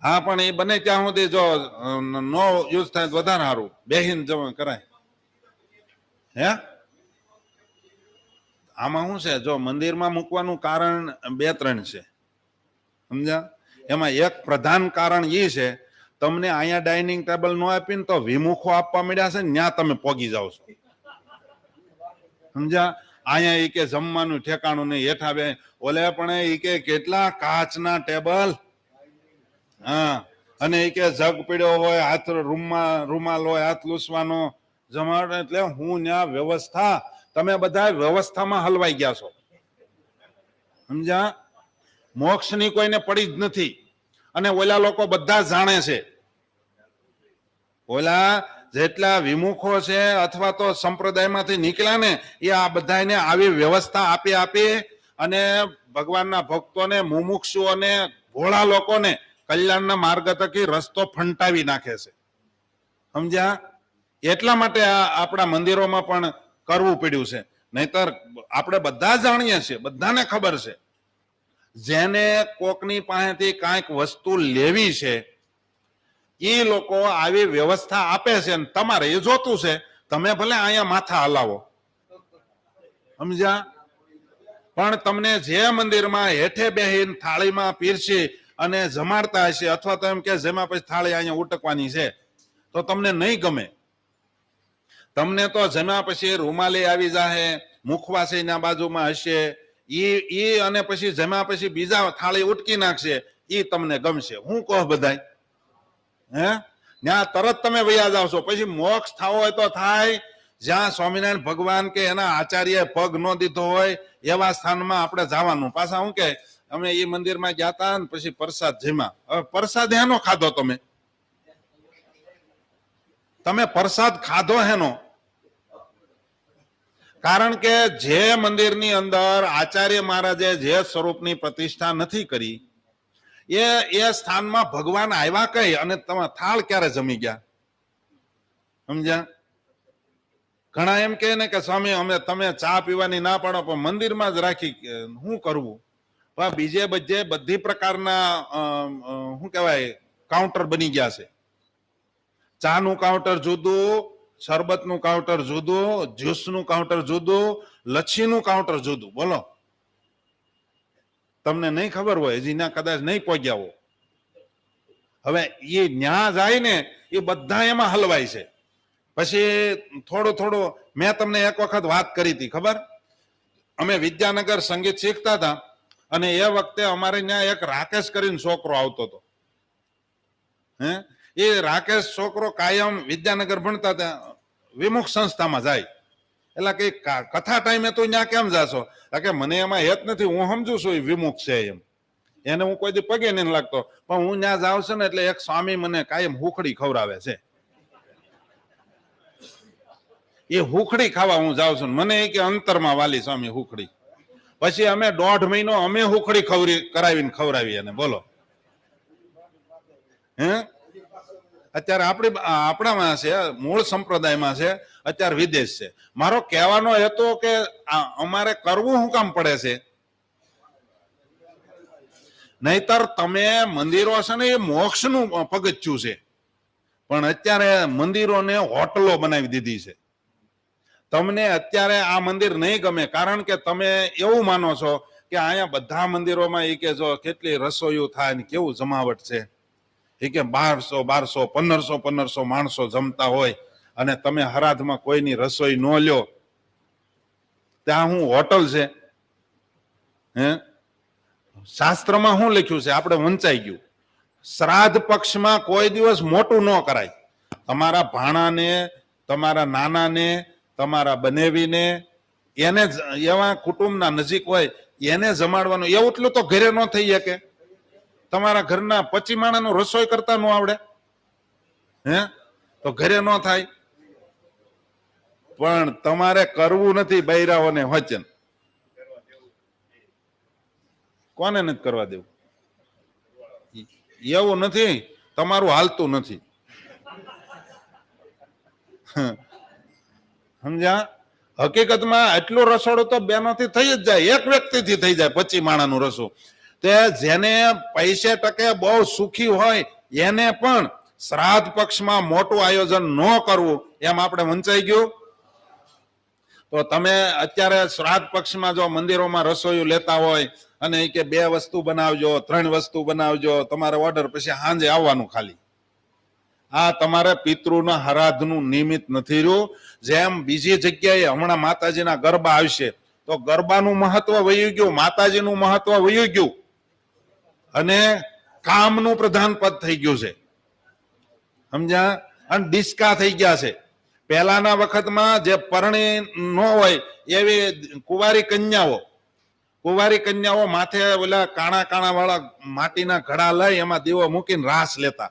હા, પણ એ બને ત્યાં સુધી જો નો યુઝ થાય તો વધારે સારું, બેહીન જમા કરાય, હે? આમાં શું છે, જો મંદિરમાં મૂકવાનું કારણ 2-3 છે, સમજ્યા? એમાં એક પ્રધાન કારણ એ છે, તમને અહીંયા ડાઇનિંગ ટેબલ નો આપીને તો વિમુખો આપવા મળ્યા છે ને ત્યાં તમે પોગી જાઓ છો, સમજ્યા? અહીંયા એ કે જમવાનું ઠેકાણું નહીં, હેઠા બે ઓલે પણ એ કે કેટલા કાચના ટેબલ, હા, અને એ કે જગ પીડ્યો હોય, હાથ રૂમાલ હોય, હાથ લૂસવાનો જમાડ, એટલે હું ત્યાં વ્યવસ્થા, તમે બધા વ્યવસ્થામાં હલવાઈ ગયા છો, સમજ્યા? મોક્ષની કોઈને પડી જ નથી. અને ઓલા લોકો બધા જાણે છે, ઓલા જેટલા વિમુખો છે અથવા તો સંપ્રદાયમાંથી નીકળ્યા ને એ આ બધાને આવી વ્યવસ્થા આપી અને ભગવાનના ભક્તોને, મુમુક્ષુઓને, ભોળા લોકોને કલ્યાણના માર્ગ થકી રસ્તો ફંટાવી નાખે છે, સમજ્યા? એટલા માટે આપણા મંદિરોમાં પણ કરવું પડ્યું છે, નહીતર આપણે બધા જાણીએ છીએ, બધાને ખબર છે, જેને કોકની પાસેથી કાંઈક વસ્તુ લેવી છે એ લોકો આવી વ્યવસ્થા આપે છે અને તમારે એ જોતું છે, તમે ભલે અહીંયા માથા હલાવો, સમજ્યા? પણ તમને જે મંદિરમાં હેઠે બેહીને થાળીમાં પીરસી અને જમાડતા હશે અથવા તો એમ કે જેમાં પછી થાળી અહીંયા ઉટકવાની છે તો તમને નહીં ગમે. તમને તો જેમાં પછી રૂમાલી આવી જાહે, મુખવાસીના બાજુમાં હશે ઈ અને પછી જેમાં પછી બીજા થાળી ઉટકી નાખશે ઈ તમને ગમશે. હું કહો બધાય, હે? ત્યાં તરત તમે વયા જાવ છો. પછી મોક્ષ થવો હોય તો થાય, જ્યાં સ્વામિનારાયણ ભગવાન કે એના આચાર્ય પગ ન દીધો હોય એવા સ્થાનમાં આપણે જવાનું. પાછા શું કે અમે એ મંદિરમાં ગયા હતા ને પછી પ્રસાદ જમ્યા. હવે પ્રસાદ હેનો ખાધો? તમે પ્રસાદ ખાધો હેનો? કારણ કે જે મંદિરની અંદર આચાર્ય મહારાજે જે સ્વરૂપની પ્રતિષ્ઠા નથી કરી એ સ્થાનમાં ભગવાન આવ્યા કઈ અને તમે થાળ ક્યારે જમી ગયા, સમજ્યા? ઘણા એમ કહે ને કે સ્વામી અમે તમે ચા પીવાની ના પાડો પણ મંદિરમાં જ રાખી, શું કરવું? બીજે બધે બધી પ્રકારના શું કહેવાય કાઉન્ટર બની ગયા છે. ચાનું કાઉન્ટર જુદું, શરબતનું કાઉન્ટર જુદું, જ્યુસનું કાઉન્ટર જુદું, લચ્છીનું કાઉન્ટર જુદું. બોલો, તમને નહીં ખબર હોય, હજી ના કદાચ નહીં પહોંચ્યા હો. હવે એ ન્યા જાય ને એ બધા એમાં હલવાય છે. પછી થોડું મેં તમને એક વખત વાત કરી હતી, ખબર? અમે વિદ્યાનગર સંગીત શીખતા હતા અને એ વખતે અમારે ત્યાં એક રાકેશ કરીને છોકરો આવતો હતો. હે, એ રાકેશ છોકરો કાયમ વિદ્યાનગર ભણતા હતા, વિમુખ સંસ્થામાં જાય. એટલે કે કથા ટાઈમે તો ત્યાં કેમ જાશો? કે મને એમાં હેત નથી, હું સમજુ છું એ વિમુખ છે એમ, એને હું કોઈ દી પગે નહીં લાગતો, પણ હું ત્યાં જાઉં છું ને એટલે એક સ્વામી મને કાયમ હુખડી ખવડાવે છે. એ હુખડી ખાવા હું જાઉં છું, મને એ કે અંતરમાં વાલી સ્વામી હુખડી. પછી અમે 1.5 મહિનો અમે હુખડી કરાવીને ખવડાવી એને, બોલો. હે, અત્યારે આપણામાં છે, મૂળ સંપ્રદાયમાં છે, અત્યારે વિદેશ છે. મારો કહેવાનો હેતુ કે અમારે કરવું શું કામ પડે છે? નહીતર તમે મંદિરો છે ને એ મોક્ષનું પગથિયું છે. પણ અત્યારે મંદિરોને હોટલો બનાવી દીધી છે. તમને અત્યારે આ મંદિર નહીં ગમે કારણ કે તમે એવું માનો છો કે અહીંયા બધા મંદિરોમાં એ કે જો કેટલી રસોઈઓ થાય ને કેવું જમાવટ છે. એ કે 1200 1500 માણસો જમતા હોય અને તમે હરાધમાં કોઈની રસોઈ ન લ્યો, ત્યાં હું હોટલ છે? હે, શાસ્ત્રમાં શું લખ્યું છે? આપણે વંચાઈ ગયું. શ્રાદ્ધ પક્ષમાં કોઈ દિવસ મોટું ન કરાય. તમારા ભાણાને, તમારા નાનાને, તમારા બનેવીને, એને એવા કુટુંબના નજીક હોય એને જમાડવાનું. એવું એટલું તો ઘરે ન થઈ શકે? તમારા ઘરના 25 માણાનું રસોઈ કરતા ન આવડે? હે, તો ઘરે ન થાય. પણ તમારે કરવું નથી બૈરાઓને વચન. કોને નથી કરવા દેવું? એવું નથી, તમારું હાલતું નથી. સમજ્યા? હકીકતમાં એટલું રસોડું તો બેનોથી થઈ જ જાય, એક વ્યક્તિથી થઈ જાય 25 માણાનું રસોડું. તે જેને પૈસે ટકે બહુ સુખી હોય એને પણ શ્રાદ્ધ પક્ષમાં મોટું આયોજન ન કરવું એમ આપણે વંચાઈ ગયું. તો તમે અત્યારે શ્રાદ્ધ પક્ષમાં જો મંદિરોમાં રસોઈ લેતા હોય અને કે 2 વસ્તુ બનાવજો, 3 વસ્તુ બનાવજો, તમારે ઓર્ડર, પછી સાંજે આવવાનું ખાલી. આ તમારે પિતૃના હરાધનું નિમિત્ત નથી રહ્યું. જેમ બીજી જગ્યાએ હમણાં માતાજીના ગરબા આવશે તો ગરબાનું મહત્વ વયું ગયું, માતાજીનું મહત્વ વયું ગયું અને કામનું પ્રધાન પદ થઈ ગયું છે. સમજ્યા? અને ડિસ્કા થઈ ગયા છે. પહેલાના વખતમાં જે પરણી ન હોય એવી કુંવારી કન્યાઓ માથે ઓલા કાણા કાણા વાળા માટીના ઘડા લઈ એમાં દીવો મૂકીને રાસ લેતા.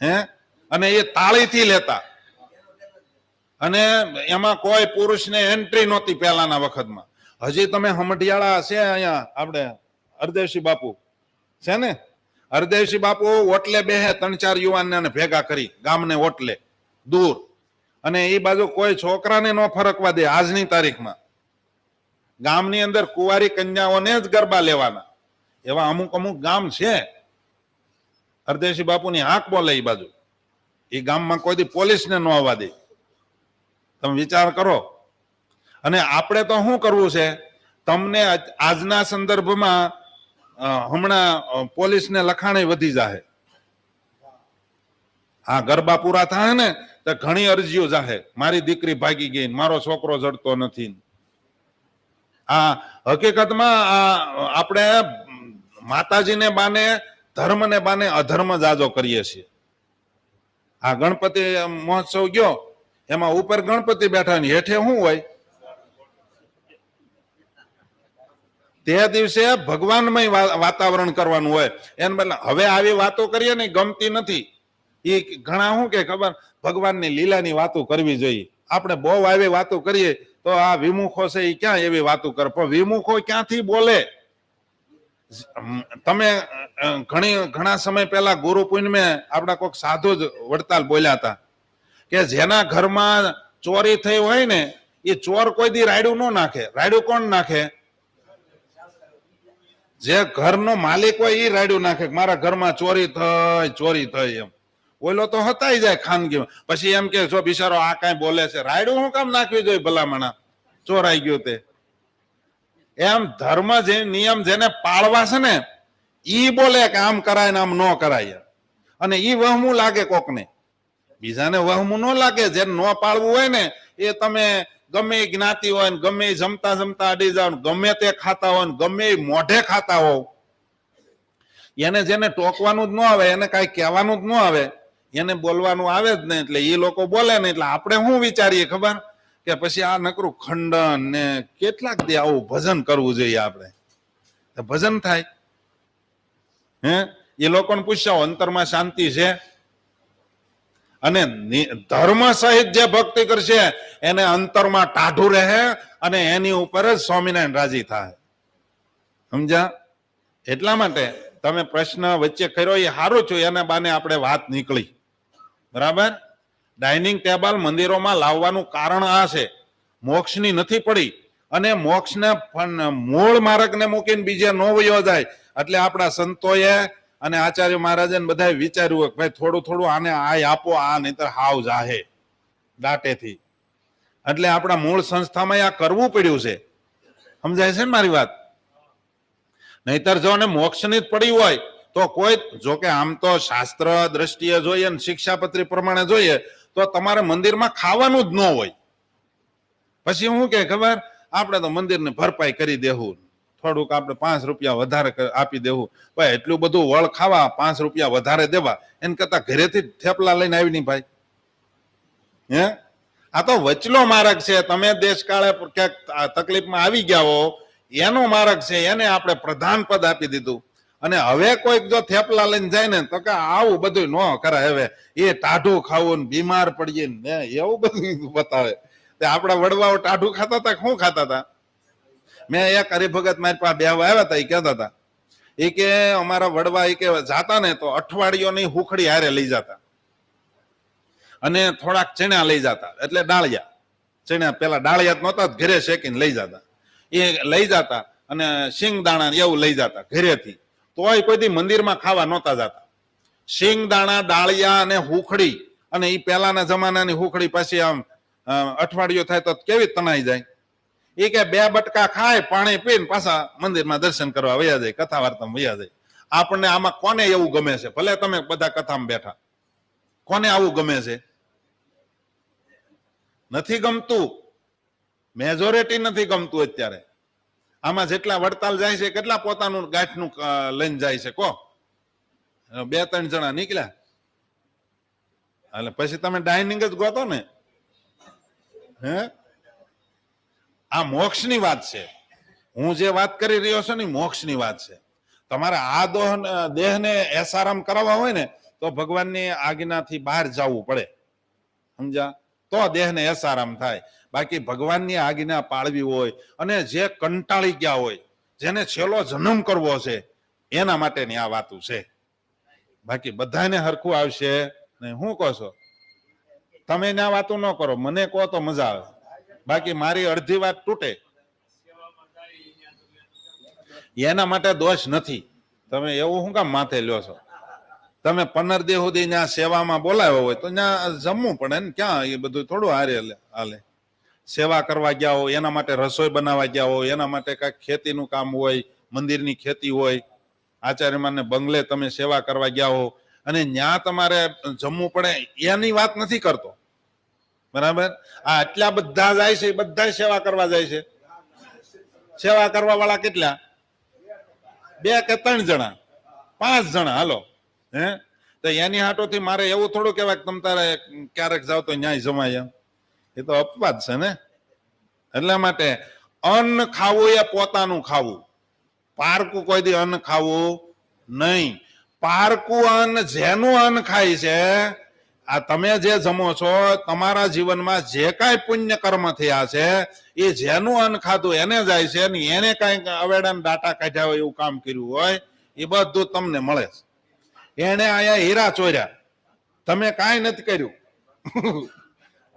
હે, અને એ તાળીથી લેતા. અને એમાં કોઈ પુરુષને એન્ટ્રી નહોતી પહેલાના વખતમાં. હજી તમે હમઢિયાળા છે અહીંયા આપણે હરદેવસિંહ બાપુ છે ને, હરદેવસિંહ બાપુ ઓટલે બેહે 3-4 યુવાનને ભેગા કરી ગામને ઓટલે દૂર, અને એ બાજુ કોઈ છોકરાને ન ફરકવા દે. આજની તારીખમાં ગામની અંદર કુંવારી કન્યાઓને જ ગરબા લેવાના એવા અમુક ગામ છે. હરદેવસિંહ બાપુની હાંક બોલે એ બાજુ. એ ગામમાં કોઈ દી પોલીસને ન આવવા દે. તમે વિચાર કરો. અને આપણે તો શું કરવું છે? તમને આજના સંદર્ભમાં હમણાં પોલીસને લખાણે વધી જાહે. હા, ગરબા પૂરા થાય ને તો ઘણી અરજીઓ જાહે, મારી દીકરી ભાગી ગઈ, મારો છોકરો જડતો નથી. આ હકીકતમાં આપણે માતાજીને બાને, ધર્મને બાને અધર્મ જાજો કરીએ છીએ. આ ગણપતિ મહોત્સવ ગયો એમાં ઉપર ગણપતિ બેઠા ને હેઠે શું હોય? તે દિવસે ભગવાનમય વાતાવરણ કરવાનું હોય. એને બદલે હવે આવી વાતો કરીએ ને ગમતી નથી. એ ઘણા શું કે ખબર, ભગવાનની લીલાની વાતો કરવી જોઈએ. આપણે બહુ આવી વાતો કરીએ તો આ વિમુખો છે એ ક્યાં એવી વાતો કરે? પણ વિમુખો ક્યાંથી બોલે? તમે ઘણા સમય પહેલા ગુરુ પૂનમે આપણા કોઈક સાધુ જ વડતાલ બોલ્યા હતા કે જેના ઘરમાં ચોરી થઈ હોય ને એ ચોર કોઈ દી રાયડું ન નાખે. રાયડું કોણ નાખે? જે ઘરનો માલિક હોય એ રાયડું નાખે. મારા ઘરમાં ચોરી થઈ એમ. ઓલો તો હતાઈ જાય ખાનગીમાં. પછી એમ કે જો બિચારો આ કઈ બોલે છે, રાયડું શું કામ નાખવી જોઈએ ભલામણા? ચોરાઈ ગયું તે. એમ ધર્મ જે નિયમ જેને પાળવા છે ને ઈ બોલે કે આમ કરાય ને આમ ન કરાય. અને ઈ વહમું લાગે કોકને, બીજાને વહમું ન લાગે. જેને ન પાળવું હોય ને એ તમે ગમે એ જ્ઞાતિ હોય ને ગમે એ જમતા જમતા અડી જાવ, ગમે તે ખાતા હોય ને ગમે એ મોઢે ખાતા હોવ, એને જેને ટોકવાનું જ ન આવે, એને કઈ કહેવાનું જ ન આવે, એને બોલવાનું આવે જ નહીં. એટલે એ લોકો બોલે ને એટલે આપણે શું વિચારીએ ખબર? કે પછી આ નકરું ખંડન ને કેટલાક દે આવું ભજન કરવું જોઈએ આપણે. ભજન થાય. હે, એ લોકોને પૂછ્યા અંતરમાં શાંતિ છે? અને ધર્મ સહિત જે ભક્તિ કરશે એને અંતરમાં ટાઢું રહે અને એની ઉપર જ સ્વામિનારાયણ રાજી થાય. સમજ્યા? એટલા માટે તમે પ્રશ્ન વચ્ચે કર્યો એ સારું છું, એના બાને આપણે વાત નીકળી. બરાબર? ડાઇનિંગ ટેબલ મંદિરોમાં લાવવાનું કારણ આ છે, મોક્ષની નથી પડી અને મોક્ષને મૂળ માર્ગને મૂકીને બીજે ન વયો જાય. એટલે આપણા સંતોએ અને આચાર્ય મહારાજે બધા વિચાર્યું હોય કે ભાઈ થોડું થોડું આને આય આપો, આ નહીતર હાવ જાહે દાટેથી. એટલે આપણા મૂળ સંસ્થામાં આ કરવું પડ્યું છે. સમજાય છે ને મારી વાત? નહીતર જો ને મોક્ષની જ પડી હોય તો કોઈ, જો કે આમ તો શાસ્ત્ર દ્રષ્ટિએ જોઈએ ને શિક્ષાપત્રી પ્રમાણે જોઈએ તો તમારે મંદિરમાં ખાવાનું જ ન હોય. પછી શું કે ખબર, આપણે તો મંદિરને ભરપાઈ કરી દેવું, થોડુંક આપણે 5 રૂપિયા વધારે આપી દેવું. ભાઈ એટલું બધું વળ ખાવા 5 રૂપિયા વધારે દેવા, એને કરતા ઘરેથી થેપલા લઈને આવી નહીં ભાઈ. હે, આ તો વચલો માર્ગ છે. તમે દેશકાળે ક્યાંક તકલીફમાં આવી ગયા હો એનો માર્ગ છે, એને આપણે પ્રધાન પદ આપી દીધું. અને હવે કોઈક જો થેપલા લઈને જાય ને તો કે આવું બધું ન કરાય, હવે એ ટાઢું ખાવું ને બીમાર પડીએ ને એવું બધું બતાવે. આપણા વડવાઓ ટાઢું ખાતા હતા, શું ખાતા હતા? મેં એક હરિભગત મારી પાસે બેહવા આવ્યા હતા, એ કહેતા હતા, એ કે અમારા વડવા એ કે જાતા ને તો અઠવાડિયોની હુખડી હારે લઈ જતા અને થોડાક ચણા લઈ જતા, એટલે ડાળિયા ચણા, પેલા ડાળિયા નહોતા ઘરે શેકીને લઈ જતા, એ લઈ જતા અને શિંગ દાણા એવું લઈ જતા ઘરેથી. તોય કોઈ મંદિરમાં ખાવા નહોતા જતા. શિંગ દાણા, ડાળિયા અને હુખડી, અને એ પહેલાના જમાનાની હુખડી પાછી આમ અઠવાડિયું થાય તો કેવી તણાઈ જાય. એ કે 2 બટકા ખાય, પાણી પીને પાછા મંદિરમાં દર્શન કરવા વયા જાય, કથા વાર્તામાં વયા જાય. આપણને આમાં કોને એવું ગમે છે? ભલે તમે બધા કથામાં બેઠા, કોને આવું ગમે છે? નથી ગમતું. મેજોરિટી નથી ગમતું અત્યારે. આમાં જેટલા વડતાલ જાય છે કેટલા પોતાનું ગાંઠનું લઈને જાય છે? કો 2-3 જણા નીકળ્યા, એટલે પછી તમે ડાઇનિંગ જ ગોતો ને. હે, આ મોક્ષની વાત છે. હું જે વાત કરી રહ્યો છું ને મોક્ષની વાત છે. તમારે આ દેહને એસારામ કરાવવા હોય ને તો ભગવાનની આજ્ઞાથી બહાર જવું પડે, સમજ્યા? તો દેહને એસારામ થાય. બાકી ભગવાનની આજ્ઞા પાળવી હોય અને જે કંટાળી ગયા હોય, જેને છેલ્લો જન્મ કરવો છે, એના માટેની આ વાતું છે. બાકી બધાને હરખું આવશે નહીં. શું કહો છો તમે? આ વાતું ન કરો, મને કહો તો મજા આવે. બાકી મારી અડધી વાત તૂટે એના માટે દોષ નથી. તમે એવું શું કામ માથે લ્યો છો? તમે 15 દી સુધી ત્યાં સેવામાં બોલાવ્યો હોય તો ત્યાં જમવું પડે ને. ક્યાં એ બધું થોડું હાલે. સેવા કરવા ગયા હોય, એના માટે રસોઈ બનાવવા ગયા હોય, એના માટે કાંઈક ખેતીનું કામ હોય, મંદિરની ખેતી હોય, આચાર્યમાનને બંગલે તમે સેવા કરવા ગયા હો અને ત્યાં તમારે જમવું પડે, એની વાત નથી કરતો. બરાબર? આ આટલા બધા જાય છે, બધા સેવા કરવા જાય છે. સેવા કરવા વાળા કેટલા? 2 કે 3 જણા, 5 જણા, હાલો. હે, તો એની હાટોથી મારે એવું થોડું કહેવાય કે તમે તારે ક્યારેક જાવ તો ન્યાય જમાય એમ. એ તો અપવાદ છે ને. એટલા માટે અન્ન ખાવું એ પોતાનું ખાવું, પારકું કોઈ દી અન્ન ખાવું નહીં. પારકું અન્ન જેનું અન્ન ખાય છે, આ તમે જે જમો છો, તમારા જીવનમાં જે કાંઈ પુણ્ય કર્મ થયા છે એ જેનું અન્ન ખાધું એને જાય છે, ને એને કાંઈક અવેડાને ડાટા કાઢ્યા હોય એવું કામ કર્યું હોય એ બધું તમને મળે છે. એને અહીંયા હીરા ચોર્યા, તમે કાંઈ નથી કર્યું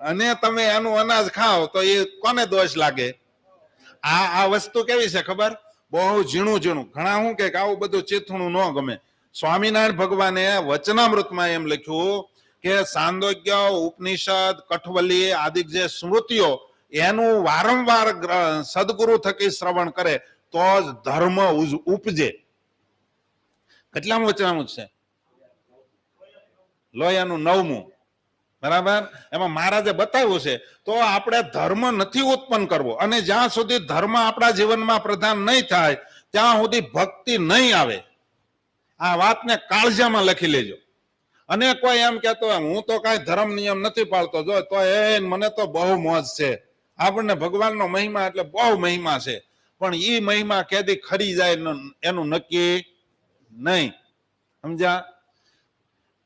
અને તમે એનું અનાજ ખાઓ તો એ કોને દોષ લાગે? આ વસ્તુ કેવી છે ખબર? બહુ ઝીણું ઝીણું. ઘણા શું કે આવું બધું ચીથણું ન ગમે. સ્વામિનારાયણ ભગવાને વચનામૃતમાં એમ લખ્યું કે સાંદોગ્ય, ઉપનિષદ, કઠવલી આદિ જે સ્મૃતિઓ એનું વારંવાર સદગુરુ થકી શ્રવણ કરે તો જ ધર્મ ઉપજે. કેટલામું વચનામૃત છે? લોયાનું 9મું. બરાબર? એમાં મહારાજે બતાવ્યું છે. તો આપણે ધર્મ નથી ઉત્પન્ન કરવો, અને જ્યાં સુધી ધર્મ આપણા જીવનમાં પ્રધાન નહીં થાય ત્યાં સુધી ભક્તિ નહીં આવે. આ વાતને કાળજામાં લખી લેજો. અને કોઈ એમ કહેતો હું તો કાંઈ ધર્મ નિયમ નથી પાળતો, જો તો એ મને તો બહુ મોજ છે, આપણને ભગવાનનો મહિમા એટલે બહુ મહિમા છે, પણ એ મહિમા કેદી ખરી જાય એનું નક્કી નહીં. સમજ્યા?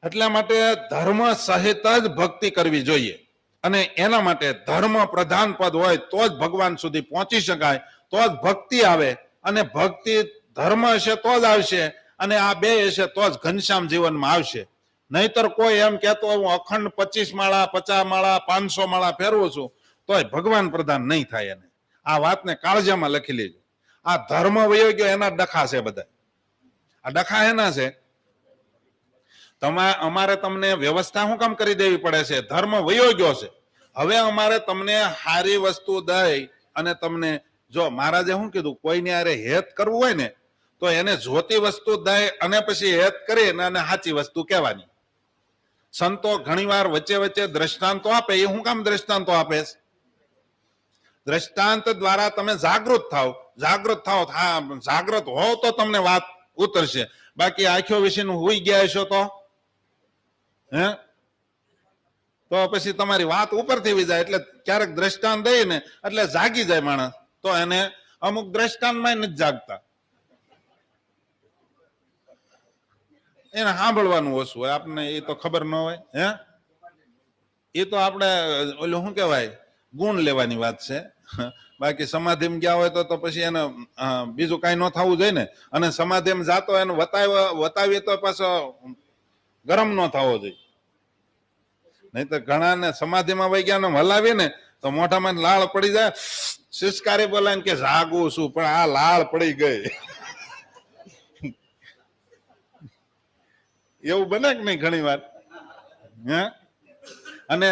એટલા માટે ધર્મ સહિત જ ભક્તિ કરવી જોઈએ, અને એના માટે ધર્મ પ્રધાન પદ હોય તો જ ભગવાન સુધી પહોંચી શકાય, તો જ ભક્તિ આવે. અને ભક્તિ ધર્મ હશે તો જ આવશે, અને આ બે હશે તો જ ઘનશ્યામ જીવનમાં આવશે. નહીતર કોઈ એમ કહેતો હું અખંડ 25 માળા, 50 માળા, 500 માળા ફેરવું છું તોય ભગવાન પ્રધાન નહીં થાય. એને આ વાતને કાળજામાં લખી લેજો. આ ધર્મ વયો ગયો એના ડખા છે બધા. આ ડખા એના છે. અમારે તમને વ્યવસ્થા શું કામ કરી દેવી પડે છે? ધર્મ વયો ગયો છે. હવે અમારે તમને સારી વસ્તુ દઈ અને તમને, જો મહારાજે શું કીધું, કોઈને હારે હેત કરવું હોય ને તો એને જોતી વસ્તુ દઈ અને પછી હેત કરી અને સાચી વસ્તુ કહેવાની. સંતો ઘણીવાર વચ્ચે વચ્ચે દ્રષ્ટાંતો આપે. એ શું કામ દ્રષ્ટાંતો આપે? દ્રષ્ટાંત દ્વારા તમે જાગૃત થાવ. હા, જાગૃત હોવ તો તમને વાત ઉતરશે. બાકી આંખો વિશેનું હોઈ ગયા હશો તો પછી તમારી વાત ઉપરથી વી જાય. એટલે ક્યારેક દ્રષ્ટાંત દઈએ ને એટલે જાગી જાય માણસ. તો એને અમુક દ્રષ્ટાંતમાં નથી જાગતા, એને સાંભળવાનું ઓછું હોય. આપણને એ તો ખબર ન હોય. એ તો આપણે ઓલું શું કહેવાય, ગુણ લેવાની વાત છે. બાકી સમાધિમાં ગયા હોય તો પછી એને બીજું કાંઈ ન થવું જોઈએ ને. અને સમાધિમાં જાતો એને વતાવીએ તો પાછો ગરમ ન થવો જોઈએ. નહીં તો ઘણા ને સમાધિમાં વહી ગયા હલાવીએ ને તો મોઢામાં લાળ પડી જાય. શિષ્કારી બોલાય કે જાગું છું, પણ આ લાળ પડી ગઈ. એવું બને કે નહીં ઘણી વાર? અને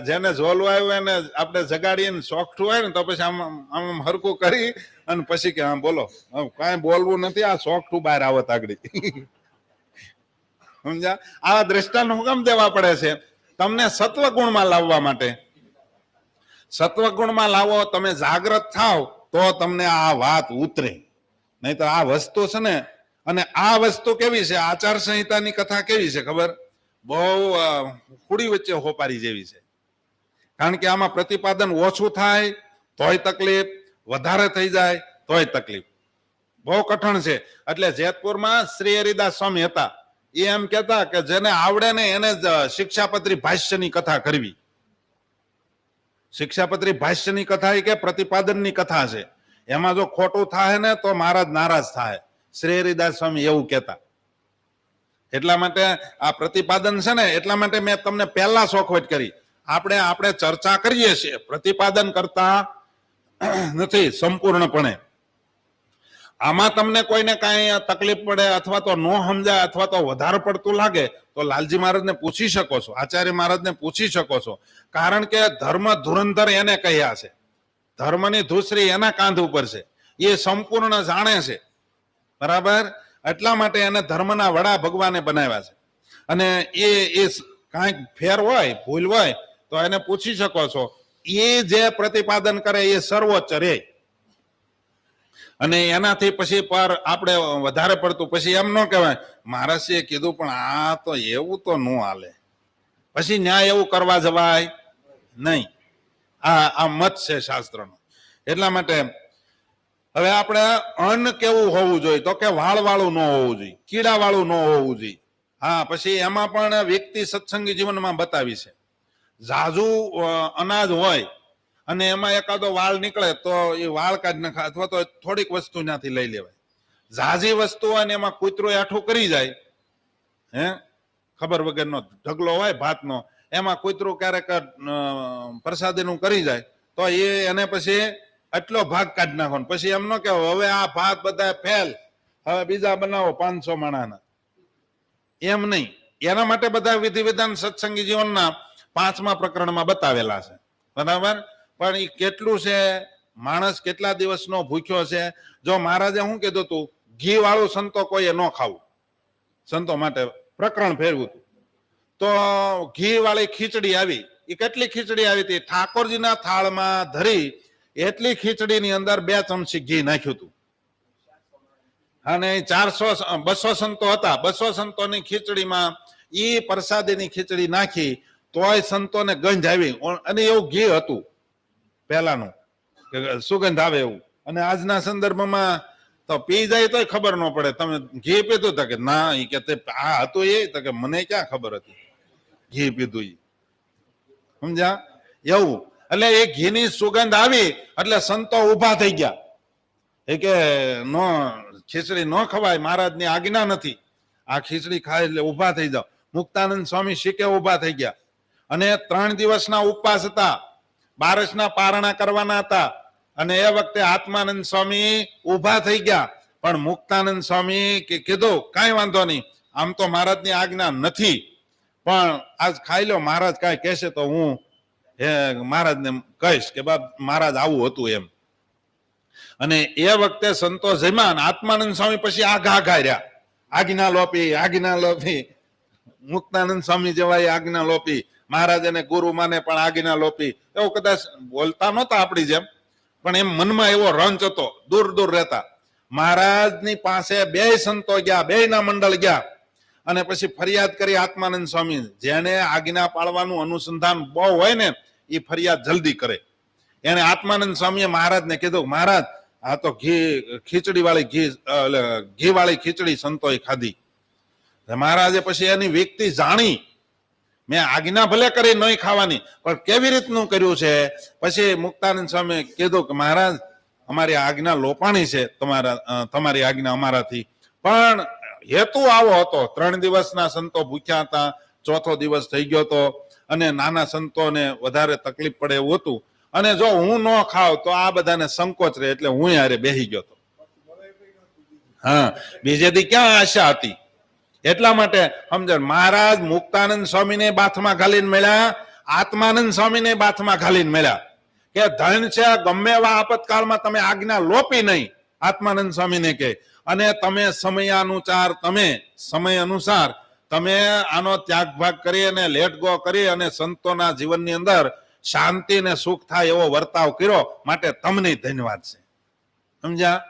જેને ઝોલવા આવ્યું એને આપણે જગાડીને સોખઠું હોય ને તો પછી આમ આમ હરકું કરી અને પછી કે હા બોલો, કાંઈ બોલવું નથી, આ સોખઠું બહાર આવત આગળ. સમજ્યા? આવા દ્રષ્ટાંત હું કેમ દેવા પડે છે? તમને સત્વગુણમાં લાવવા માટે. સત્વગુણમાં લાવો, તમે જાગ્રત થાવ તો તમને આ વાત ઉતરે. નહીં તો આ વસ્તુ છે ને, અને આ વસ્તુ કેવી છે, આચાર સંહિતાની કથા કેવી છે ખબર? બહુ ખૂડી વચ્ચે હોપારી જેવી છે. કારણ કે આમાં પ્રતિપાદન ઓછું થાય તોય તકલીફ, વધારે થઈ જાય તોય તકલીફ. બહુ કઠણ છે. એટલે જેતપુરમાં શ્રી હરિદાસ સ્વામી હતા. એ એમ કહેતા કે જેને આવડે ને એને જ શિક્ષાપત્રી ભાષ્યની કથા કરવી. શિક્ષાપત્રી ભાષ્યની કથા એ કે પ્રતિપાદનની કથા છે. એમાં જો ખોટું થાય ને તો મહારાજ નારાજ થાય. શ્રી હરિદાસ સ્વામી એવું કહેતા. એટલા માટે આ પ્રતિપાદન છે ને, એટલા માટે મેં તમને પહેલા શોખવટ કરી. આપણે ચર્ચા કરીએ છીએ, પ્રતિપાદન કરતા નથી સંપૂર્ણપણે. આમાં તમને કોઈને કાંઈ તકલીફ પડે અથવા તો ન સમજાય અથવા તો વધારે પડતું લાગે તો લાલજી મહારાજને પૂછી શકો છો, આચાર્ય મહારાજને પૂછી શકો છો. કારણ કે ધર્મ ધુરંધર એને કહ્યા છે. ધર્મની ધૂસરી એના કાંધ ઉપર છે. એ સંપૂર્ણ જાણે છે. બરાબર? એટલા માટે એને ધર્મના વડા ભગવાને બનાવ્યા છે. અને એ કાંઈક ફેર હોય, ભૂલ હોય તો એને પૂછી શકો છો. એ જે પ્રતિપાદન કરે એ સર્વોચ્ચ રહે. અને એનાથી પછી પર આપણે વધારે પડતું પછી એમ ન કહેવાય મહારાજે કીધું પણ આ તો એવું તો ન હાલે, પછી ન્યાય એવું કરવા જવાય નહીં. આ મત છે શાસ્ત્રનો. એટલા માટે હવે આપણે અન્ન કેવું હોવું જોઈએ તો કે વાળ વાળું ન હોવું જોઈએ, કીડા વાળું ન હોવું જોઈએ. હા, પછી એમાં પણ વ્યક્તિ સત્સંગી જીવનમાં બતાવી છે. ઝાઝુ અનાજ હોય અને એમાં એકાદો વાળ નીકળે તો એ વાળ કાઢી નાખે અથવા તો થોડીક વસ્તુ ત્યાંથી લઈ લેવાય. ઝાઝી વસ્તુ હોય ને એમાં કૂતરો આઠું કરી જાય, ખબર વગરનો ઢગલો હોય ભાતનો, એમાં કૂતરું ક્યારેક પ્રસાદીનું કરી જાય તો એને પછી આટલો ભાગ કાઢી નાખો. પછી એમ ન કહેવાય હવે આ ભાત બધા ફેલ, હવે બીજા બનાવો 500 માણાના. એમ નહીં. એના માટે બધા વિધિ વિધાન સત્સંગી જીવનના 5મા પ્રકરણમાં બતાવેલા છે. બરાબર? પણ એ કેટલું છે, માણસ કેટલા દિવસનો ભૂખ્યો છે. જો મહારાજે શું કીધું હતું, ઘી વાળું સંતો કોઈએ ન ખાવું. સંતો માટે પ્રકરણ ફેરવું હતું. તો ઘી વાળી ખીચડી આવી. એ કેટલી ખીચડી આવી હતી? ઠાકોરજીના થાળમાં ધરી એટલી ખીચડીની અંદર 2 ચમચી ઘી નાખ્યું હતું. અને 200 સંતો હતા. 200 સંતોની ખીચડીમાં એ પ્રસાદીની ખીચડી નાખી તોય સંતોને ગંધ આવી. અને એવું ઘી હતું પહેલાનું, સુગંધ આવે એવું. અને આજના સંદર્ભમાં તો પી જાય તોય ખબર ન પડે. તમે ઘી પીધું તો કે ના, એ કે આ હતું એ તો કે મને ક્યાં ખબર હતી ઘી પીધું એ. સમજ્યા? એવું. એટલે એ ઘીની સુગંધ આવી એટલે સંતો ઉભા થઈ ગયા. એ કે નો, ખીચડી ન ખવાય, મહારાજની આજ્ઞા નથી, આ ખીચડી ખાય એટલે ઉભા થઈ જાઓ. મુક્તાનંદ સ્વામી શીકે ઉભા થઈ ગયા. અને 3 દિવસના ઉપવાસ હતા, 12 પારણા કરવાના હતા. અને એ વખતે આત્માનંદ સ્વામી ઉભા થઈ ગયા. પણ મુક્તાનંદ સ્વામી કીધું કાંઈ વાંધો નહીં, આમ તો મહારાજની આજ્ઞા નથી, પણ આજ ખાઈ લો, મહારાજ કાંઈ કહેશે તો હું મહારાજને કહીશ કે બાપ મહારાજ આવું હતું એમ. અને એ વખતે સંતો જમ્યા, આત્માનંદ સ્વામી પછી આઘા રહ્યા, આજ્ઞા લોપી, આજ્ઞા લોપી. મુક્તાનંદ સ્વામી જેવા આજ્ઞા લોપી, મહારાજ અને ગુરુ માને પણ આજ્ઞા લોપી. એવું કદાચ બોલતા નહોતા આપણી જેમ, પણ એમ મનમાં એવો રંચ હતો, દૂર દૂર રહેતા. મહારાજની પાસે બે સંતો ગયા, બે ના મંડળ ગયા અને પછી ફરિયાદ કરી આત્માનંદ સ્વામી. જેને આજ્ઞા પાળવાનું અનુસંધાન બહુ હોય ને એ ફરિયાદ જલ્દી કરે. એને આત્માનંદ સ્વામીએ મહારાજને કીધું, મહારાજ આ તો ખીચડી વાળી ઘી વાળી ખીચડી સંતોએ ખાધી. મહારાજે પછી એની વ્યક્તિ જાણી, મેં આજ્ઞા ભલે કરી નહીં ખાવાની, પણ કેવી રીતનું કર્યું છે. પછી મુક્તાનંદ સ્વામી કીધું કે મહારાજ અમારી આજ્ઞા લોપાણી છે, તમારી આજ્ઞા અમારાથી, પણ હેતુ આવો હતો. 3 દિવસના સંતો ભૂખ્યા હતા, ચોથો દિવસ થઈ ગયો હતો અને નાના સંતોને વધારે તકલીફ પડે એવું હતું. અને જો હું ન ખાવ તો આ બધાને સંકોચ રહે, એટલે હું યારે બેસી ગયો હતો. હા, બીજે દી ક્યાં આશા હતી. એટલા માટે સમજણ, મહારાજ મુક્તાનંદ સ્વામીને બાથમાં ઘાલીને મળ્યા, આત્માનંદ સ્વામીને બાથમાં ઘાલીને મળ્યા કે ધન છે, ગમે એવા આપતકાળમાં તમે આજ્ઞા લોપી નહીં, આત્માનંદ સ્વામીને કહે. અને તમે સમય અનુસાર તમે આનો ત્યાગ ભાગ કરી અને લેટ ગો કરી અને સંતોના જીવનની અંદર શાંતિ ને સુખ થાય એવો વર્તાવ કર્યો, માટે તમને ધન્યવાદ છે. સમજ્યા?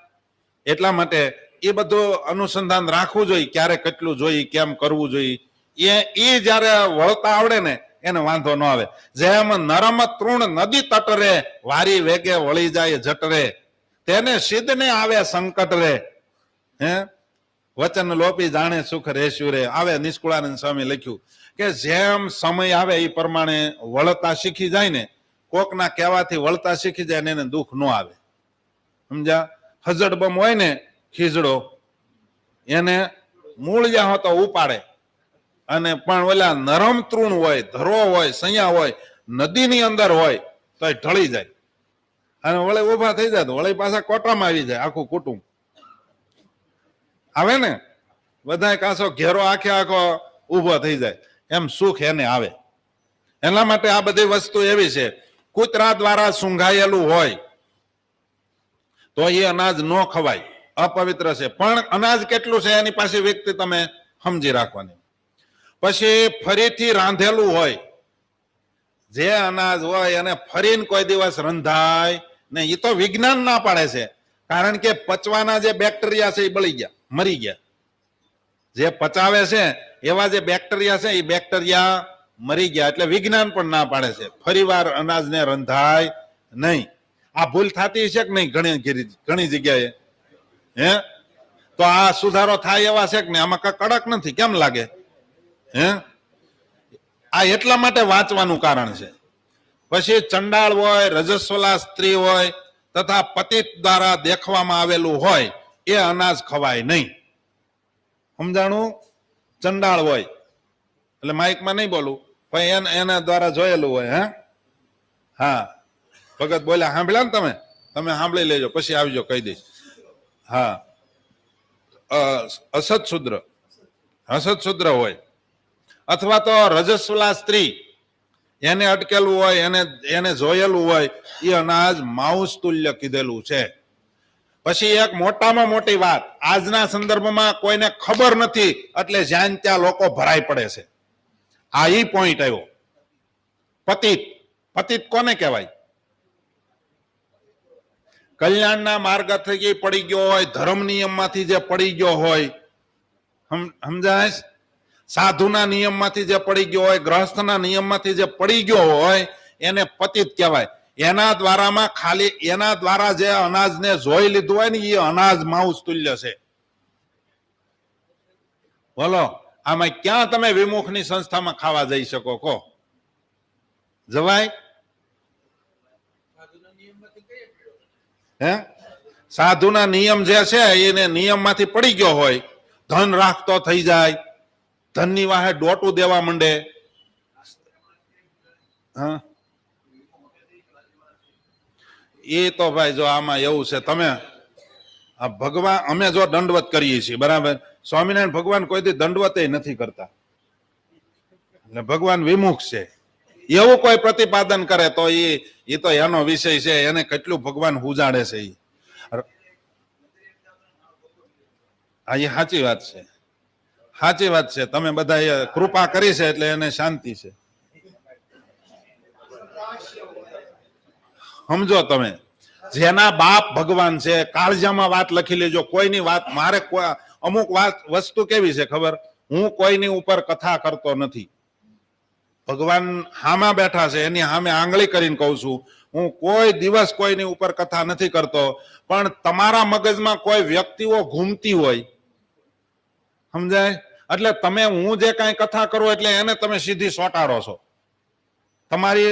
એટલા માટે એ બધું અનુસંધાન રાખવું જોઈએ, ક્યારે કેટલું જોઈએ, કેમ કરવું જોઈએ. એ જયારે વળતા આવડે ને એને વાંધો ન આવે. જેમ નરમ તૃણ નદી તટરે, વારી વેગે વળી જાય જટરે, તેને સિદ્ધને આવે સંકટ રે. હે વચન લોપી જાણે સુખ રેસ્યું રે. આવે નિષ્કુળાનંદ સ્વામી લખ્યું કે જેમ સમય આવે એ પ્રમાણે વળતા શીખી જાય ને, કોકના કહેવાથી વળતા શીખી જાય ને એને દુઃખ ન આવે. સમજ્યા? હજડબમ હોય ને ખીજડો, એને મૂળિયા હોતો ઉપાડે, અને પણ ઓલા નરમ તૃણ હોય, ધરો હોય, સૈયા હોય, નદીની અંદર હોય તો એ ઢળી જાય અને વળે ઉભા થઈ જાય તો વળે પાછા કોટરામાં આવી જાય આખું કુટુંબ. આવે ને બધા કાસો ઘેરો આખો ઉભો થઈ જાય, એમ સુખ એને આવે. એના માટે આ બધી વસ્તુ એવી છે, કૂતરા દ્વારા સૂંઘાયેલું હોય તો એ અનાજ ન ખવાય, અપવિત્ર છે. પણ અનાજ કેટલું છે એની પાસે વ્યક્તિ તમે સમજી રાખવાની. પછી ફરીથી રાંધેલું હોય, જે અનાજ હોય એને ફરીને કોઈ દિવસ રંધાય ને, એ તો વિજ્ઞાન ના પાડે છે. કારણ કે પચવાના જે બેક્ટેરિયા છે એ બળી ગયા, મરી ગયા. જે પચાવે છે એવા જે બેક્ટેરિયા છે એ બેક્ટેરિયા મરી ગયા, એટલે વિજ્ઞાન પણ ના પાડે છે ફરી વાર અનાજને રંધાય નહીં. આ ભૂલ થતી છે કે નહીં ઘણી જગ્યાએ? હે તો આ સુધારો થાય એવા છે કે નહીં? આમાં કડક નથી, કેમ લાગે? હે આ એટલા માટે વાંચવાનું કારણ છે. પછી ચંડાળ હોય, રજસ્વલા સ્ત્રી હોય તથા પતિત દ્વારા દેખવામાં આવેલું હોય એ અનાજ ખવાય નહીં. સમજાણું? ચંડાળ હોય એટલે માઇકમાં નહીં બોલું, પણ એના દ્વારા જોયેલું હોય. હા ભગત બોલ્યા, સાંભળ્યા ને તમે સાંભળી લેજો, પછી આવજો કહી દઈશ. હા, અસત શુદ્ર હોય અથવા તો રજસ્વલા સ્ત્રી, એને અટકેલું હોય, એને જોયેલું હોય, એ અનાજ માંસ તુલ્ય કીધેલું છે. પછી એક મોટામાં મોટી વાત આજના સંદર્ભમાં કોઈને ખબર નથી, એટલે જ્યાં ત્યાં લોકો ભરાઈ પડે છે. આ ઈ પોઈન્ટ આવ્યો. પતિત કોને કહેવાય? કલ્યાણના માર્ગ થકી પડી ગયો હોય, ધર્મ નિયમમાંથી જે પડી ગયો હોય, સમજાય? સાધુના નિયમમાંથી જે પડી ગયો હોય, ગ્રહસ્થના નિયમમાંથી જે પડી ગયો હોય એને પતિત કહેવાય. એના દ્વારા જે અનાજને જોઈ લીધું હોય ને એ અનાજ માંસ તુલ્ય છે. બોલો, આમાં ક્યાં તમે વિમુખની સંસ્થામાં ખાવા જઈ શકો? કહો, જવાય? હે સાધુના નિયમ જે છે એને નિયમમાંથી પડી ગયો હોય, ધન રાખતો થઈ જાય, ધનની વાહે ડોટું દેવા માંડે. હા, એ તો ભાઈ જો આમાં એવું છે, તમે ભગવાન અમે જો દંડવત કરીએ છીએ બરાબર, સ્વામિનારાયણ ભગવાન કોઈથી દંડવત નથી કરતા, એટલે ભગવાન વિમુખ છે. એવું કોઈ પ્રતિપાદન કરે તો એ તો એનો વિષય છે, એને કેટલું ભગવાન ઉજાડે છે. એ સાચી વાત છે, સાચી વાત છે. તમે બધા કૃપા કરી છે એટલે એને શાંતિ છે. સમજો તમે, જેના બાપ ભગવાન છે, કાળજામાં વાત લખી લેજો. કોઈની વાત મારે અમુક વાત વસ્તુ કેવી છે ખબર, હું કોઈની ઉપર કથા કરતો નથી. ભગવાન હામાં બેઠા છે એની સામે આંગળી કરીને કહું છું, હું કોઈ દિવસ કોઈની ઉપર કથા નથી કરતો. પણ તમારા મગજમાં કોઈ વ્યક્તિઓ ઘૂમતી હોય, સમજાય, એટલે તમે હું જે કાંઈ કથા કરું એટલે એને તમે સીધી સોટાડો છો. તમારી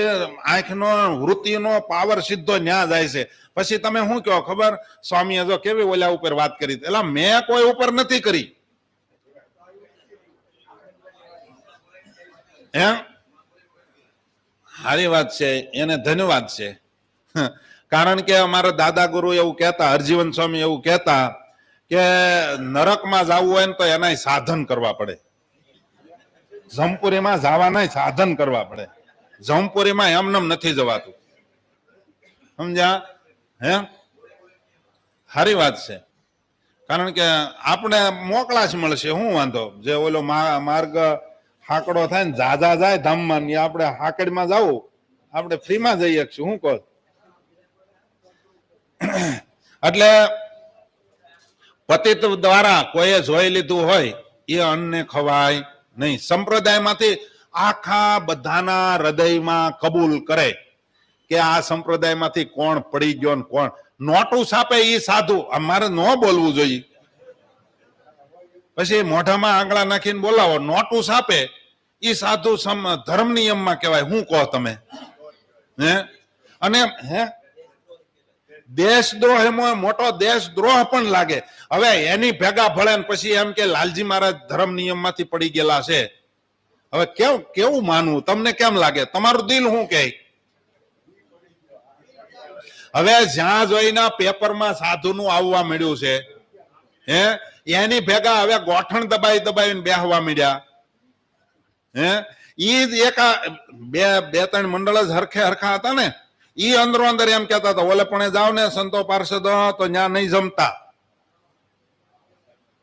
આંખનો વૃત્તિનો પાવર સીધો ન્યા જાય છે. પછી તમે શું કહો ખબર, સ્વામીએ જો કેવી ઓલા ઉપર વાત કરી, એટલે મેં કોઈ ઉપર નથી કરી. એમ સારી વાત છે, એને ધન્યવાદ છે. કારણ કે અમારા દાદા ગુરુ એવું કહેતા, હરજીવન સ્વામી એવું કહેતા કે નરકમાં જવું હોય ને તો એના સાધન કરવા પડે, જમપુરીમાં જવાના સાધન કરવા પડે. જમપુરીમાં એમનેમ નથી જવાતું, સમજ્યા? હે, સારી વાત છે. કારણ કે આપણે મોકળા જ મળશે, શું વાંધો. જે ઓલો માર્ગ હાકડો થાય ને જાજા જાય ધામમાં, ને આપણે હાકડમાં જવું, આપણે ફ્રીમાં જઈ શકશું. શું કહો? એટલે પતિત દ્વારા કોઈએ જોઈ લીધું હોય એ અન્નને ખવાય નહીં. સંપ્રદાયમાંથી આખા બધાના હૃદયમાં કબૂલ કરે કે આ સંપ્રદાયમાંથી કોણ પડી ગયો ને કોણ નોટું છાપે એ સાધુ. અમારે ન બોલવું જોઈએ, પછી મોઢામાં આંગળા નાખીને બોલાવો, નોટું છાપે એ સાધુ ધર્મ નિયમમાં કહેવાય. શું કહો તમે? હે, અને હે, દેશદ્રોહ એમાં મોટો દેશદ્રોહ પણ લાગે. હવે એની ભેગા ભળે ને પછી એમ કે લાલજી મહારાજ ધર્મ નિયમમાંથી પડી ગયેલા છે. હવે કેવું માનવું? તમને કેમ લાગે? તમારું દિલ શું કહે? હવે જ્યાં જોઈને પેપરમાં સાધુનું આવવા મળ્યું છે, હે, એની ભેગા હવે ગોઠણ દબાવીને બેહવા મળ્યા. હે, ઈ બે ત્રણ મંડળ જ હરખા હતા ને, ઈ અંદરો અંદર એમ કેતા હતા, ઓલે પણ જાવ ને સંતો પાર્ષદો તો ત્યાં નહીં જમતા,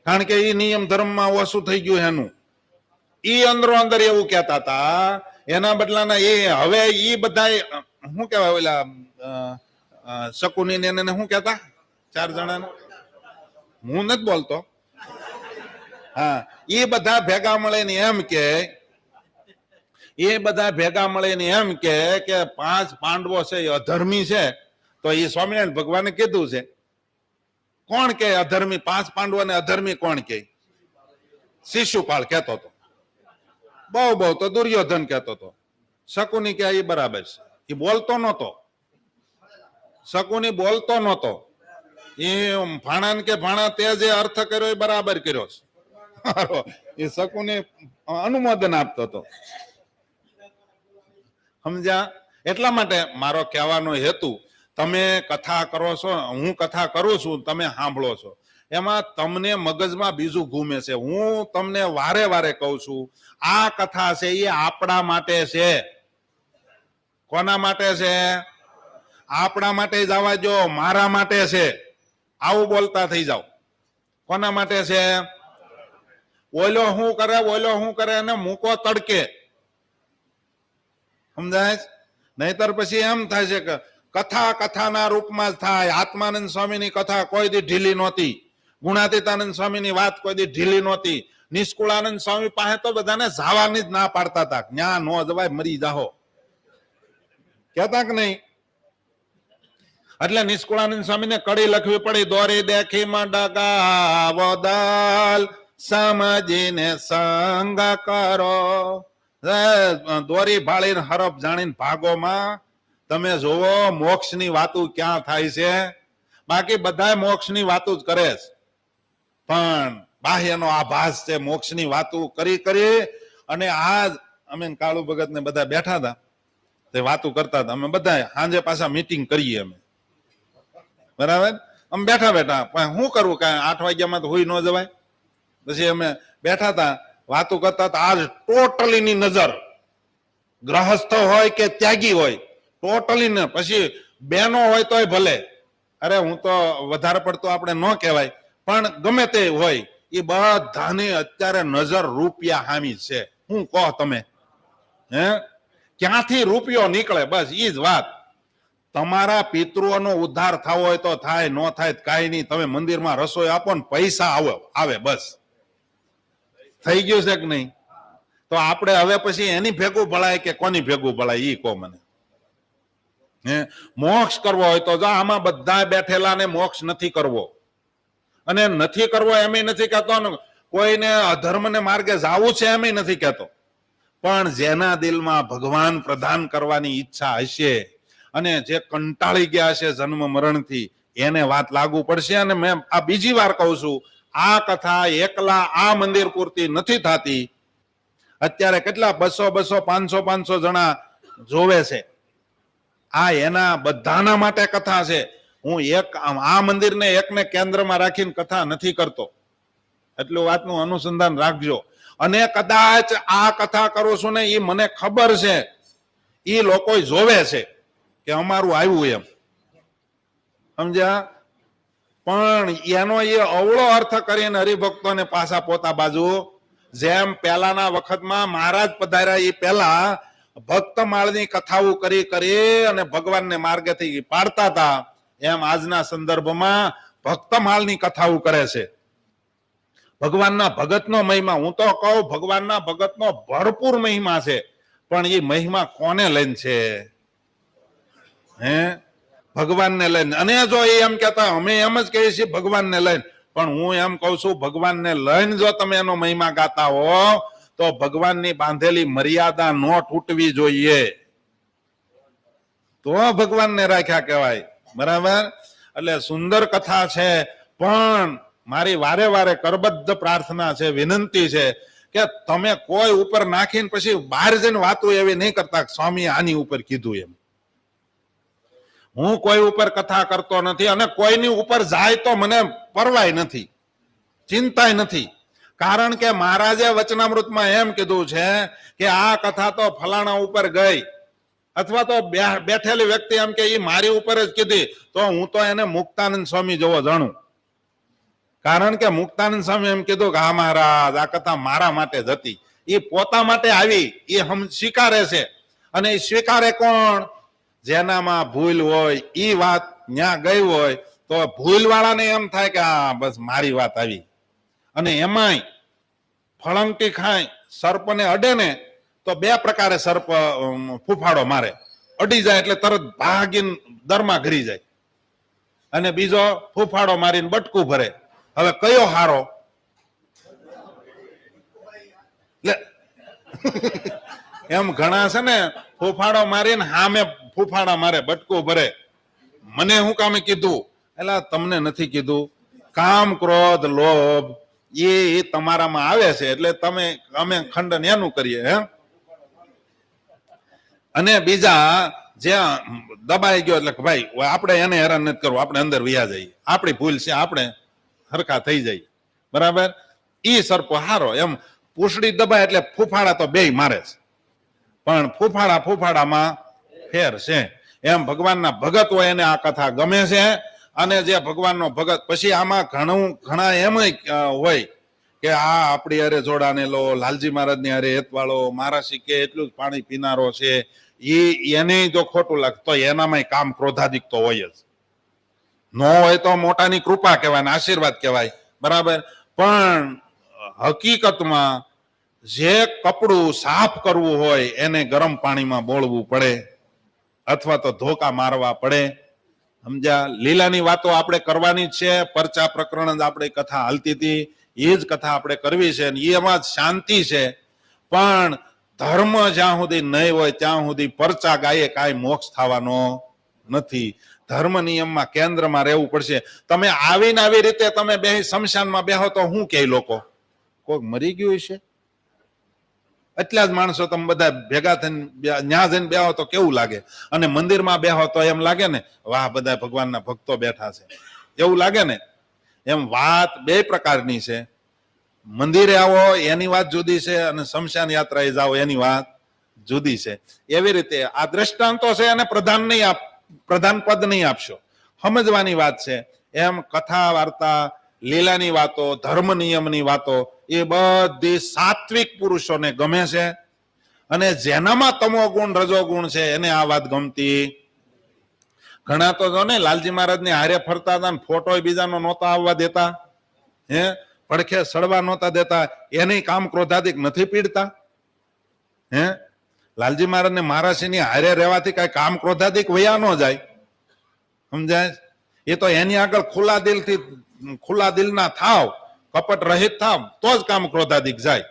કારણ કે ઈ નિયમ ધર્મમાં ઓછું થઈ ગયું એનું. ઈ અંદરો અંદર એવું કેતા હતા. એના બદલાના એ હવે ઈ બધા શું કેવાય, ઓલા શકુની ને શું કેતા, 4 જણાને હું નથી બોલતો. હા, એ બધા ભેગા મળે ને એમ કે, એ બધા ભેગા મળીને એમ કે 5 પાંડવો છે એ અધર્મી છે. તો એ સ્વામિનારાયણ ભગવાને કીધું છે. કોણ કે અધર્મી? 5 પાંડવોને અધર્મી કોણ કે? શિશુપાળ કહેતો હતો. બહુ તો દુર્યોધન કહેતો હતો. શકુની કે એ બરાબર છે. એ બોલતો નહોતો, શકુની બોલતો નહોતો. એ ભાણા ને કે ભાણા તે જે અર્થ કર્યો એ બરાબર કર્યો છે. એ શકુને અનુમોદન આપતો હતો, સમજ્યા? એટલા માટે મારો કહેવાનો હેતુ, તમે કથા કરો છો, હું કથા કરું છું, તમે સાંભળો છો, એમાં તમને મગજમાં બીજું ઘૂમે છે. હું તમને વારે વારે કહું છું, આ કથા છે એ આપણા માટે છે. કોના માટે છે? આપણા માટે જવા દો, મારા માટે છે. આવું બોલતા થઈ જાવ. કોના માટે છે? ઓલો શું કરે અને મૂકો તડકે, સમજાય? નહીતર પછી એમ થાય છે કે કથાના રૂપમાં જ થાય. આત્માનંદ સ્વામીની કથા કોઈ દી ઢીલી નહોતી, ગુણાતીતાનંદ સ્વામીની વાત કોઈ દી ઢીલી નહોતી. નિષ્કુળાનંદ સ્વામી પાસે તો બધાને જવાની જ ના પાડતા હતા, ન્યા નો જવાય, મરી જાહો, કેતા કે નહીં? એટલે નિષ્કુળાનંદ સ્વામીને કડી લખવી પડી, દોરી દેખી મંડગા વદલ સમજીને સંગ કરો. દોરી ભાળીને હરફ જાણીને ભાગોમાં તમે જોવો મોક્ષની વાતો ક્યાં થાય છે. બાકી બધા મોક્ષની વાતો જ કરે છે, પણ બાહ્યનો આભાસ છે. મોક્ષની વાતો કરી અને આ અમે કાળુ ભગત ને બધા બેઠા હતા, તે વાતો કરતા હતા. અમે બધા સાંજે પાછા મીટિંગ કરીએ અમે, બરાબર? અમે બેઠા શું કરવું, કાંઈ 8 વાગ્યામાં તો હોઈ ન જવાય. પછી અમે બેઠા હતા, વાતો કરતા હતા. આજ ટોટલી ની નજર, ગ્રહસ્થ હોય કે ત્યાગી હોય, ટોટલી ને. પછી બેનો હોય તોય ભલે, અરે હું તો વધારે પડતો આપણે ન કહેવાય, પણ ગમે તે હોય, એ બધાની અત્યારે નજર રૂપિયા હામી છે. હું કહો તમે, હે ક્યાંથી રૂપિયો નીકળે, બસ ઈ જ વાત. તમારા પિતૃઓનો ઉદ્ધાર થવો હોય તો થાય, ન થાય કાંઈ નહીં. તમે મંદિરમાં રસોઈ આપો ને પૈસા આવે બસ. થઈ ગયું છે કે નહીં? તો આપણે હવે પછી એની ભેગું ભળાય કે કોની ભેગું ભળાય ઈ કહો મને. હે મોક્ષ કરવો હોય તો જો આમાં બધા બેઠેલા ને મોક્ષ નથી કરવો, અને નથી કરવો એમ નથી કહેતો, કોઈને અધર્મને માર્ગે જવું છે એમ નથી કહેતો, પણ જેના દિલમાં ભગવાન પ્રદાન કરવાની ઈચ્છા હશે અને જે કંટાળી ગયા છે જન્મ મરણથી, એને વાત લાગુ પડશે. અને મેં આ બીજી વાર કહું છું, આ કથા એકલા આ મંદિર પૂરતી નથી થતી. અત્યારે કેટલા 200 500 જણા જોવે છે. આ એના બધાના માટે કથા છે. હું એક આ મંદિરને એકને કેન્દ્રમાં રાખીને કથા નથી કરતો, એટલું વાતનું અનુસંધાન રાખજો. અને કદાચ આ કથા કરું છું ને, એ મને ખબર છે એ લોકો જોવે છે કે અમારું આવ્યું એમ, સમજ્યા? પણ એનો એ અવળો અર્થ કરીને હરિભક્તોને પાછા પોતા બાજુ, જેમ પહેલાના વખતમાં મહારાજ પધાર્યા એ પહેલા ભક્તમાળની કથાઓ કરી અને ભગવાનને માર્ગેથી પાડતા હતા, એમ આજના સંદર્ભમાં ભક્તમાળની કથાઓ કરે છે. ભગવાનના ભગતનો મહિમા, હું તો કહું ભગવાનના ભગતનો ભરપૂર મહિમા છે, પણ એ મહિમા કોને લઈને છે? હે ભગવાનને લઈને. અને જો એ એમ કહેતા અમે એમ જ કહીએ છીએ ભગવાનને લઈને, પણ હું એમ કહું છું ભગવાનને લઈને જો તમે એનો મહિમા ગાતા હો તો ભગવાનની બાંધેલી મર્યાદા ન તૂટવી જોઈએ, તો ભગવાનને રાખ્યા કહેવાય. બરાબર? એટલે સુંદર કથા છે, પણ મારી વારે વારે કરબદ્ધ પ્રાર્થના છે, વિનંતી છે કે તમે કોઈ ઉપર નાખીને પછી બહાર જઈને વાતો એવી નહીં કરતા સ્વામી આની ઉપર કીધું એમ. હું કોઈ ઉપર કથા કરતો નથી, અને કોઈની ઉપર જાય તો મને પરવાય નથી, ચિંતાય નથી. કારણ કે મહારાજે વચનામૃતમાં એમ કીધું છે કે આ કથા તો ફલાણા ઉપર ગઈ, અથવા તો બેઠેલી વ્યક્તિ એમ કે એ મારી ઉપર જ કીધી, તો હું તો એને મુક્તાનંદ સ્વામી જેવો જાણું. કારણ કે મુક્તાનંદ સ્વામી એમ કીધું કે હા મહારાજ આ કથા મારા માટે જ હતી. એ પોતા માટે આવી, એ સ્વીકારે છે. અને એ સ્વીકારે કોણ? જેનામાં ભૂલ હોય, એ વાત ન્યા ગઈ હોય તો ભૂલ વાળાને એમ થાય કે હા બસ મારી વાત આવી. અને એમાંય ફળંકી ખાય, સર્પને અડે ને તો બે પ્રકારે સર્પ ફૂફાડો મારે. અડી જાય એટલે તરત ભાગીને દરમાં ઘરી જાય, અને બીજો ફૂફાડો મારીને બટકું ભરે. હવે કયો હારો? એમ ઘણા છે ને ફૂફાડો મારીને સામે ફૂફાડા મારે, બટકું ભરે. મને શું કામે કીધું? એટલે તમને નથી કીધું. કામ ક્રોધ લોભ એ તમારામાં આવે છે, એટલે અમે ખંડન એનું કરીએ. હે અને બીજા જે દબાઈ ગયો એટલે ભાઈ આપણે એને હેરાન નથી કરવું, આપણે અંદર વ્યા જઈએ, આપણી ભૂલ છે, આપણે હરખા થઈ જાય. બરાબર? ઈ સરપો હારો. એમ પૂછડી દબાય એટલે ફૂફાડા તો બેય મારે છે, પણ ફૂફાડામાં ફેર છે. એમ ભગવાનના ભગત હોય એને આ કથા ગમે છે. અને જે ભગવાનનો ભગત, પછી આમાં ઘણા એમ હોય કે આ આપણી અરે જોડાને લો, લાલજી મહારાજની અરે હેતવાળો, મારા શીખે એટલું જ પાણી પીનારો છે, એને જો ખોટું લાગે તો એનામાં કામ ક્રોધાધિક તો હોય જ. ન હોય તો મોટાની કૃપા કહેવાય, આશીર્વાદ કહેવાય. બરાબર? પણ હકીકતમાં જે કપડું સાફ કરવું હોય એને ગરમ પાણીમાં બોળવું પડે, અથવા તો ધોકા મારવા પડે. સમજ્યા? લીલાની વાતો આપણે કરવાની જ છે. પરચા પ્રકરણ જ આપણે કથા હાલતી હતી, એ જ કથા આપણે કરવી છે. એમાં જ શાંતિ છે. પણ ધર્મ જ્યાં સુધી નહીં હોય ત્યાં સુધી પરચા ગાયે કાંઈ મોક્ષ થવાનો નથી. ધર્મ નિયમમાં કેન્દ્રમાં રહેવું પડશે. તમે આવીને આવી રીતે તમે બે શમશાનમાં બેહો તો શું કે લોકો? કોઈક મરી ગયું છે? એટલા જ માણસો તમે બધા ભેગા થઈને ન્યા જઈને બેહો તો કેવું લાગે? અને મંદિરમાં બેહો તો એમ લાગે ને વાહ બધા ભગવાનના ભક્તો બેઠા છે, એવું લાગે ને? એમ વાત બે પ્રકારની છે. મંદિરે આવો એની વાત જુદી છે અને શમશાન યાત્રાએ જાઓ એની વાત જુદી છે. એવી રીતે આ દ્રષ્ટાંતો છે અને પ્રધાન પદ નહીં આપશો, સમજવાની વાત છે. એમ કથા વાર્તા, લીલાની વાતો, ધર્મ નિયમની વાતો એ બધી સાત્વિક પુરુષોને ગમે છે. અને જેનામાં તમો ગુણ રજો ગુણ છે એને આ વાત ગમતી. ઘણા તો જો ને લાલજી મહારાજ ની હારે ફરતા હતા ને ફોટો બીજાનો નહોતા આવવા દેતા, હે પડખે સડવા નહોતા દેતા, એની કામ ક્રોધાધિક નથી પીડતા. હે લાલજી મહારાજ ને મહારાષ્ટ્રની હારે રહેવાથી કઈ કામ ક્રોધાધિક વયા ન જાય, સમજાય? એ તો એની આગળ ખુલ્લા દિલના થાવ, કપટ રહિત થાવ તો જ કામ ક્રોધાધિક જાય.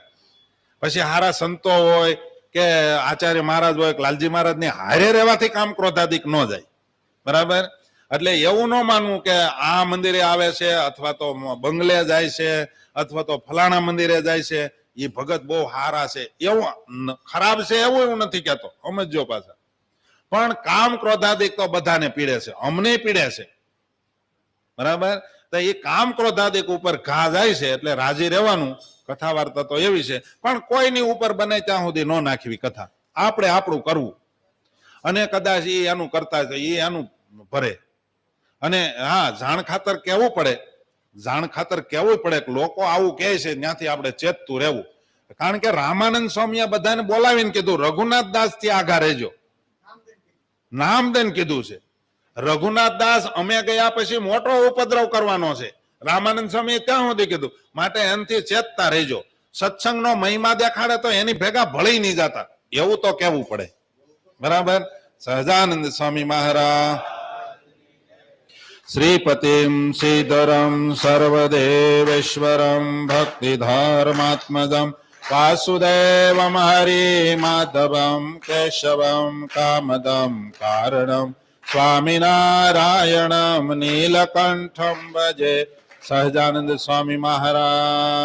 પછી હારા સંતો હોય કે આચાર્ય મહારાજ હોય કે લાલજી મહારાજ ની હારે રહેવાથી કામ ક્રોધાધિક ન જાય. બરાબર? એટલે એવું ન માનવું કે આ મંદિરે આવે છે અથવા તો બંગલે જાય છે અથવા તો ફલાણા મંદિરે જાય છે એ ભગત બહુ હારા છે એવું ખરાબ છે એવું નથી કહેતો, સમજો પાછા. પણ કામ ક્રોધાધિક તો બધાને પીડે છે, અમને પીડે છે. બરાબર? તો એ કામ ક્રોધાધિક ઉપર ઘા જાય છે એટલે રાજી રહેવાનું. કથા વાર્તા તો એવી છે, પણ કોઈની ઉપર બને ત્યાં સુધી ન નાખવી કથા. આપણે આપણું કરવું અને કદાચ એ એનું કરતા છે એ એનું ભરે. અને હા, જાણ ખાતર કહેવું પડે, જાણ ખાતર કહેવું પડે કે લોકો આવું કહે છે ત્યાંથી આપણે ચેતતું રહેવું. કારણ કે રામાનંદ સ્વામીએ બધાને બોલાવીને કીધું રઘુનાથ દાસ થી આઘા રહેજો, નામ દઈને કીધું છે. રઘુનાથ દાસ અમે ગયા પછી મોટો ઉપદ્રવ કરવાનો છે, રામાનંદ સ્વામીએ ત્યાં સુધી કીધું. માટે એનાથી ચેતતા રહેજો. સત્સંગનો મહિમા દેખાડે તો એની ભેગા ભળી નહીં જતા, એવું તો કહેવું પડે. બરાબર? સહજાનંદ સ્વામી મહારાજ શ્રીપતિમ શ્રીધરમ સર્વદેવેશ્વરમ ભક્તિધર્માત્મજમ વાસુદેવમ હરિ માધવમ કેશવમ કામદમ કારણમ સ્વામિનારાયણમ નીલકંઠમ ભજે. સહજાનંદ સ્વામી મહારાજ.